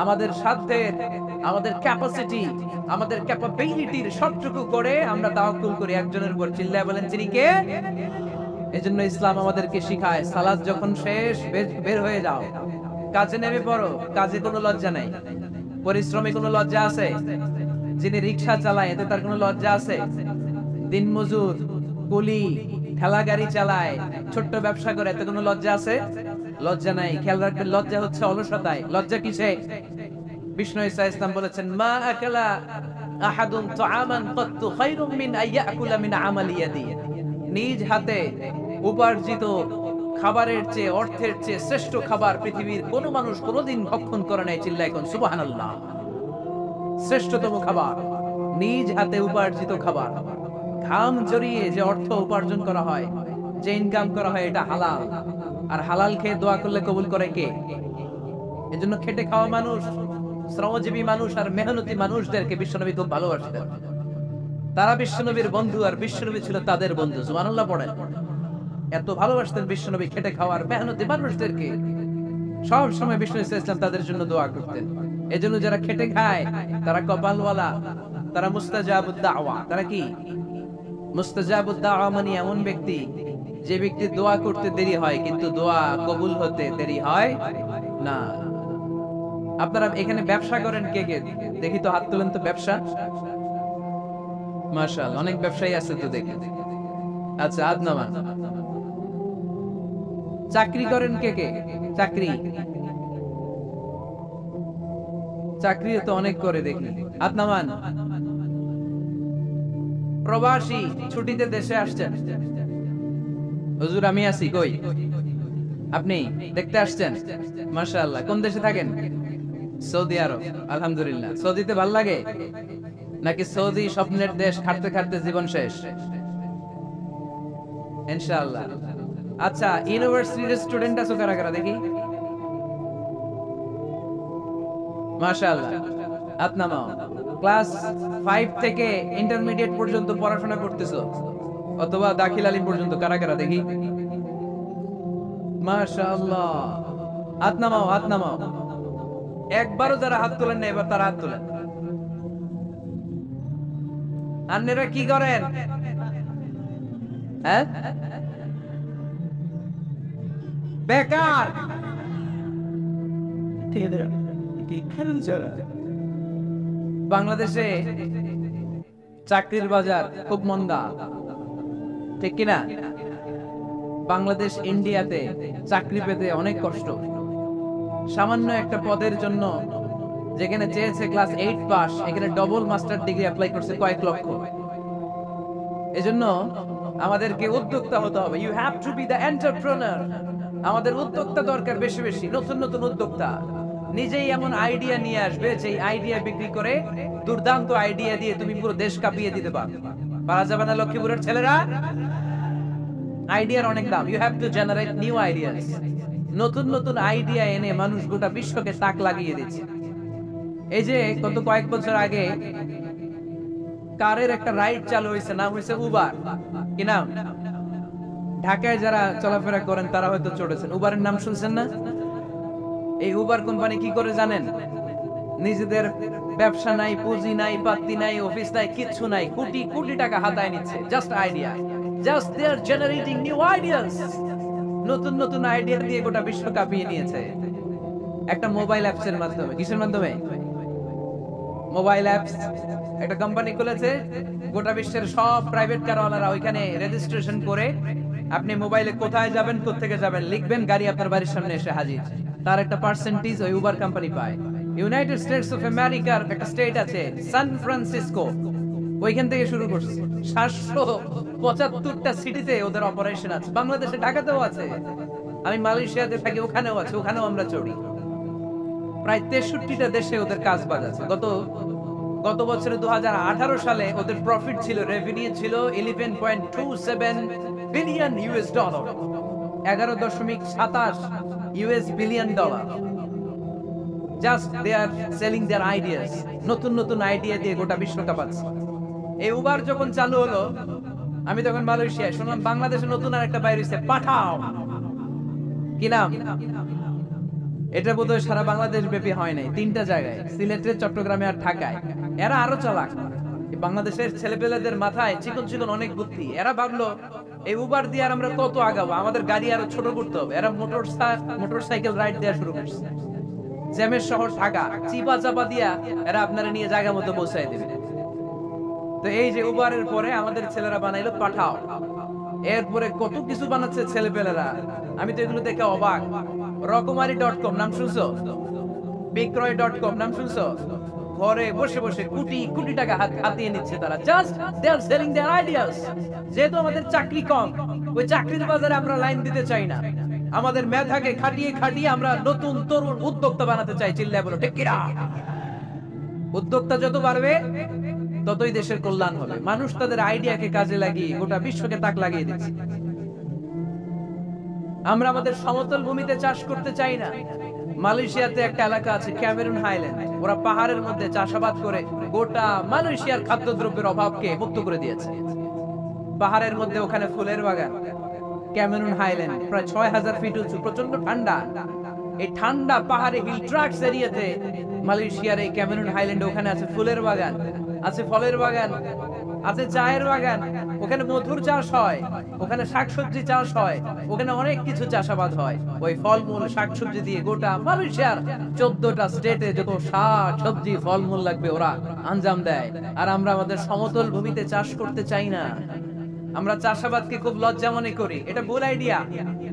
আমাদের সাধ্যের, আমাদের ক্যাপাসিটি, আমাদের ক্যাপাবিলিটির সবটুকু করে আমরা তাওয়াক্কুল করি একজনের উপর। চিল্লায় বলেন তিনি কে? এজন্য ইসলাম আমাদেরকে শিখায়, সালাত যখন শেষ বের হয়ে যাও, কাজে নেমে পড়ো। কাজে কোনো লজ্জা নাই, পরিশ্রমে কোনো লজ্জা আছে? যিনি রিকশা চালায় এতে তার কোনো লজ্জা আছে? দিনমজুর, কুলি, ঠেলা গাড়ি চালায়, ছোট্ট ব্যবসা করে, এতে কোনো লজ্জা আছে? লজ্জা নাই। খেয়াল রাখবেন, লজ্জা হচ্ছে অলসতায়। লজ্জা কিসে? বিষ্ণু ঈসা ইসলাম বলেছেন, মা আকালা আহাদুন তাআমান কাত্তু খায়রুম মিন আইয়াকুলা মিন আমালি ইয়াদি, নিজ হাতে উপার্জিত খাবারের চেয়ে, অর্থের চেয়ে শ্রেষ্ঠ খাবার পৃথিবীর কোন মানুষ কোনদিন ভক্ষণ করে নাই। চিল্লায় কোন সুবহানাল্লাহ। শ্রেষ্ঠতম খাবার নিজ হাতে উপার্জিত খাবার। ঘাম জড়িয়ে যে অর্থ উপার্জন করা হয়, যে ইনকাম করা হয়, এটা হালাল। আর হালাল খেয়ে দোয়া করলে কবুল করে কে? এজন্য খেটে খাওয়া মানুষ, শ্রমজীবী মানুষ আর মেহনতি মানুষদেরকে বিশ্বনবী খুব ভালোবাসতেন। তারা বিশ্বনবীর বন্ধু আর বিশ্বনবী ছিল তাদের বন্ধু। সুবহানাল্লাহ পড়েন। এত ভালোবাসতেন বিশ্বনবী খেটে খাওয়ার মেহনতি মানুষদেরকে। সব সময় বিষ্ণু ইসলাম তাদের জন্য দোয়া করতেন। এজন্য যারা খেটে খায় তারা কপালওয়ালা, তারা মুস্তাজাবুদ দাওয়া। তারা কি মুস্তাজাবুদ দাওয়া? মানে এমন ব্যক্তি যে ব্যক্তি দোয়া করতে দেরি হয় কিন্তু দোয়া কবুল হতে দেরি হয় না। আপনারা এখানে ব্যবসা করেন কে কে? দেখি তো হাত তুলেন তো। ব্যবসা, মাশাআল্লাহ, অনেক ব্যবসায়ী আছে তো দেখি। আচ্ছা, হাত নামান। চাকরি করেন কে কে? চাকরি, চাকরি তো অনেক করে দেখি, হাত নামান। প্রবাসী, ছুটিতে দেশে আসছেন। হুজুর আমি আছি, কই? আপনি দেখতে আসছেন? মাশাআল্লাহ। কোন দেশে থাকেন? সৌদি আরব। আলহামদুলিল্লাহ। সৌদিতে ভাল লাগে নাকি সৌদি স্বপ্নের দেশ, খাটতে খাটতে জীবন শেষ? ইনশাআল্লাহ। আচ্ছা, ইউনিভার্সিটির স্টুডেন্ট আছো কারা কারা দেখি? মাশাআল্লাহ, হাত নামাও। ক্লাস 5 থেকে ইন্টারমিডিয়েট পর্যন্ত পড়াশোনা করতেছো অথবা দাখিল আলিম পর্যন্ত, কারা কারা দেখি? মাশাআল্লাহ, হাত নামাও, হাত নামাও। একবারও যারা হাত তোলেন না এবার তারা হাত তোলেন। আপনারা কি করেন? হ্যাঁ, বেকার। বাংলাদেশে চাকরির বাজার খুব মন্দা, ঠিক কিনা? বাংলাদেশ ইন্ডিয়াতে চাকরি পেতে অনেক কষ্ট। সামান্য একটা পদের জন্য যেখানে চেয়েছে ক্লাস 8 পাস, এখানে ডবল মাস্টার ডিগ্রি অ্যাপ্লাই করছে কয়েক লক্ষ। এজন্য আমাদেরকে উদ্যোক্তা হতে হবে। You have to be the entrepreneur. আমাদের উদ্যোক্তা দরকার, বেশি বেশি নতুন নতুন উদ্যোক্তা। নিজেই এমন আইডিয়া নিয়ে আসবে যে আইডিয়া বিক্রি করে দুর্দান্ত আইডিয়া দিয়ে তুমি পুরো দেশ কাঁপিয়ে দিতে পারবে। পারা যাবে না লক্ষ্মীপুরের ছেলেরা? আইডিয়ার অনেক দাম। You have to generate new ideas. নতুন নতুন আইডিয়া এনে মানুষ গোটা বিশ্বকে তাক লাগিয়ে দিচ্ছে। এই যে গত কয়েক বছর আগে কারের একটা রাইড চালু হয়েছে, নাম হয়েছে উবার। কি নাম? ঢাকায় যারা চলাফেরা করেন তারা হয়তো চড়েছেন। উবারের নাম শুনছেন না? এই উবার কোম্পানি কি করে জানেন? নিজেদের ব্যবসা নাই, পুঁজি নাই, পাত্তি নাই, অফিস নাই, কিচ্ছু নাই, কোটি কোটি টাকা হাতায় নিচ্ছে। Just idea, just they are generating new ideas. নতুন নতুন আইডিয়া দিয়ে গোটা বিশ্ব কাঁপিয়ে নিয়েছে একটা মোবাইল অ্যাপস এর মাধ্যমে। কিসের মাধ্যমে? Mobile apps. একটা কোম্পানি খুলেছে, গোটা বিশ্বের সব প্রাইভেট কারওয়ালারা ওইখানে রেজিস্ট্রেশন করে আপনি মোবাইলে কোথায় যাবেন, কোত্থেকে যাবেন লিখবেন, গাড়ি আপনার বাড়ির সামনে এসে হাজির। তার একটা পার্সেন্টেজ ওই উবার কোম্পানি পায়। ইউনাইটেড স্টেটস অফ আমেরিকার একটা স্টেট আছে সান ফ্রান্সিসকো, ওইখান থেকে শুরু করছে। 775টা সিটিতে ওদের অপারেশন আছে। বাংলাদেশে ঢাকাতেও আছে। আমি মালয়েশিয়াতে থাকি, ওখানেও আছে, ওখানেও আমরা চড়ি। প্রায় 63টা দেশে ওদের কাজ বাজ আছে। গত বছরে 2018 সালে ওদের প্রফিট ছিল, রেভিনিউ ছিল 11.27 billion US dollar, 11.27 US billion dollar. Just they are selling their ideas. নতুন নতুন আইডিয়া দিয়ে গোটা বিশ্ব কাঁপাচ্ছে। এই উবার যখন চালু হলো, আমি তখন মালয়েশিয়ায় শুনলাম বাংলাদেশে নতুন আরেকটা বাইরে হইছে, পাঠাও। কি নাম? এটা বোধহয় সারা বাংলাদেশ ব্যাপী হয় নাই, 3টা জায়গায়, সিলেটে, চট্টগ্রামে আর ঢাকায়। এরা আরো চালাক। বাংলাদেশের ছেলেপেলেদের মাথায় চিকন চিকন অনেক বুদ্ধি। এরা ভাবলো এই উবার দিয়ে আর আমরা কত আগাবো, আমাদের গাড়ি আরো ছোট করতে হবে। এরা মোটরসাইকেল রাইড দেওয়া শুরু করছে। জ্যামের শহর ঢাকা, চিপা চাপা দিয়া এরা আপনারা নিয়ে জায়গা মতো পৌঁছায় দেবে। তো এই যে উবারের পরে আমাদের ছেলেরা বানাইলো পাঠাও। এরপরে কত কিছু বানাচ্ছে ছেলেপেলেরা, আমি তো এগুলো দেখে অবাক। রকমারি.com নাম শুনছো? বিক্রয়.com নাম শুনছো? ঘরে বসে বসে কোটি কোটি টাকা হাতিয়ে নিচ্ছে তারা। Just they are selling their ideas. যেহেতু আমাদের চাকরি কম, ওই চাকরির বাজারে আমরা লাইন দিতে চাই না। আমাদের মেধাকে খাটিয়ে খাটিয়ে আমরা নতুন তরুণ উদ্যোক্তা বানাতে চাই। চিল্লায় বলো ঠিক কিনা? উদ্যোক্তা যত বাড়বে ততই দেশের কল্যাণ হবে। মানুষ তাদের আইডিয়াকে কাজে লাগিয়ে গোটা বিশ্বকে তাক লাগিয়ে দিচ্ছে। আমরা আমাদের সমতল ভূমিতে চাষ করতে চাই না। মালয়েশিয়াতে একটা এলাকা আছে ক্যামেরুন হাইল্যান্ড, ওরা পাহাড়ের মধ্যে চাষাবাদ করে গোটা মালয়েশিয়ার খাদ্যদ্রব্যের অভাবকে মুক্ত করে দিয়েছে। পাহাড়ের মধ্যে ওখানে ফুলের বাগান, ক্যামেরুন হাইল্যান্ড প্রায় 6000 ফিট উঁচু, প্রচন্ড ঠান্ডা। এই ঠান্ডা পাহাড়ে হিল ট্রাক্স এরিয়াতে মালয়েশিয়ার এই ক্যামেরুন হাইল্যান্ডে ওখানে আছে ফুলের বাগান, আছে ফলের বাগান, আছে চায়ের বাগান, ওখানে মধুর চাষ হয়, ওখানে শাকসবজি চাষ হয়, ওখানে অনেক কিছু চাষাবাদ হয়। ওই ফলমূল শাকসবজি দিয়ে গোটা মালয়েশিয়ার 14টা স্টেটে যত শাক সবজি ফলমূল লাগবে ওরা আঞ্জাম দেয়। আর আমরা আমাদের সমতল ভূমিতে চাষ করতে চাই না। আমরা চাষাবাদকে খুব লজ্জা মনে করি, এটা ভুল আইডিয়া।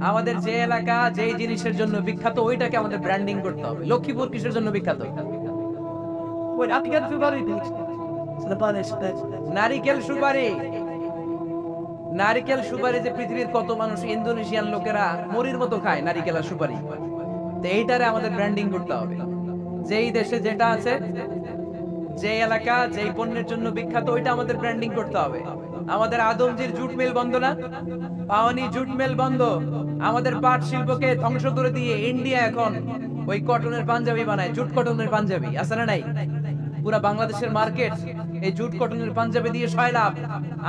আমাদের যে এলাকা যে জিনিসের জন্য বিখ্যাত ওইটাকে আমাদের ব্র্যান্ডিং করতে হবে। লক্ষ্মীপুর কিসের জন্য বিখ্যাত? নারিকেল সুপারি। নারিকেল সুপারি যে পৃথিবীর কত মানুষ, ইন্দোনেশিয়ান লোকেরা মরির মতো খায় নারিকেল আর সুপারি। তো এইটারে আমাদের ব্র্যান্ডিং করতে হবে। যেই দেশে যেটা আছে, যে এলাকা যেই পণ্যের জন্য বিখ্যাত ওইটা আমাদের ব্র্যান্ডিং করতে হবে। আমাদের আদমজির জুট মিল বন্ধ না, পাওয়ানি জুট মিল বন্ধ। আমাদের পাট শিল্পকে ধ্বংস করে দিয়ে ইন্ডিয়া এখন ওই কটনের পাঞ্জাবি বানায়, জুট কটনের পাঞ্জাবি আছে না নাই? পুরা বাংলাদেশের মার্কেট এই জুট কটনের পাঞ্জাবি দিয়ে সয়লাভ।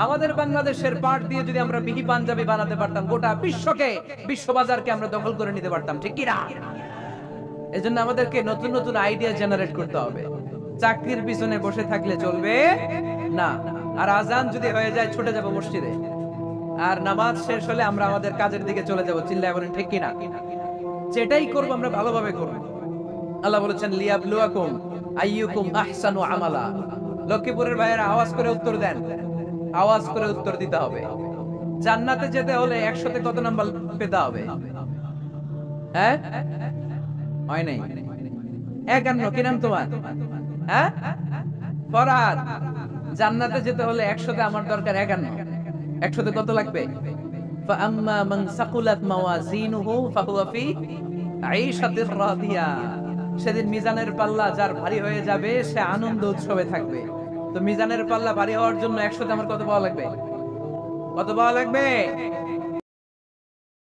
আমাদের বাংলাদেশের পাট দিয়ে যদি আমরা বিহি পাঞ্জাবি বানাতে পারতাম, গোটা বিশ্বকে, বিশ্ব বাজারকে আমরা দখল করে নিতে পারতাম, ঠিক কি না? এজন্য আমাদেরকে নতুন নতুন আইডিয়া জেনারেট করতে হবে। চাকরির পিছনে বসে থাকলে চলবে না। আর আজান যদি হয়ে যায় ছুটে যাব মসজিদে, আর নামাজ শেষ হলে আমরা আমাদের কাজের দিকে চলে যাব। চিল্লায় বলেন ঠিক কিনা? যেটাই করব আমরা ভালোভাবে করব। আল্লাহ বলেছেন লিয়াবলুয়াকুম আইয়ুকুম আহসানু আমালা। লক্ষ্মীপুরের ভাইয়েরা আওয়াজ করে উত্তর দেন, আওয়াজ করে উত্তর দিতে হবে। জান্নাতে যেতে হলে 100তে কত নাম্বার পেতে হবে? হ্যাঁ, হয় নাই 51। কি নাম তোমার? হ্যাঁ, ফরহাদ। জান্নাতে যেতে হলে 100তে আমার দরকার 51। 100তে কত লাগবে? ফাআম্মা মান সাকুলাত মাওয়াজিনুহু ফাহুয়া ফি আইশাতির রাদিয়া। সেদিন মিজানের পাল্লা যার ভারী হয়ে যাবে সে আনন্দ উৎসবে থাকবে। তো মিজানের পাল্লা ভারী হওয়ার জন্য 100তে আমার কত পাওয়া লাগবে? কত পাওয়া লাগবে?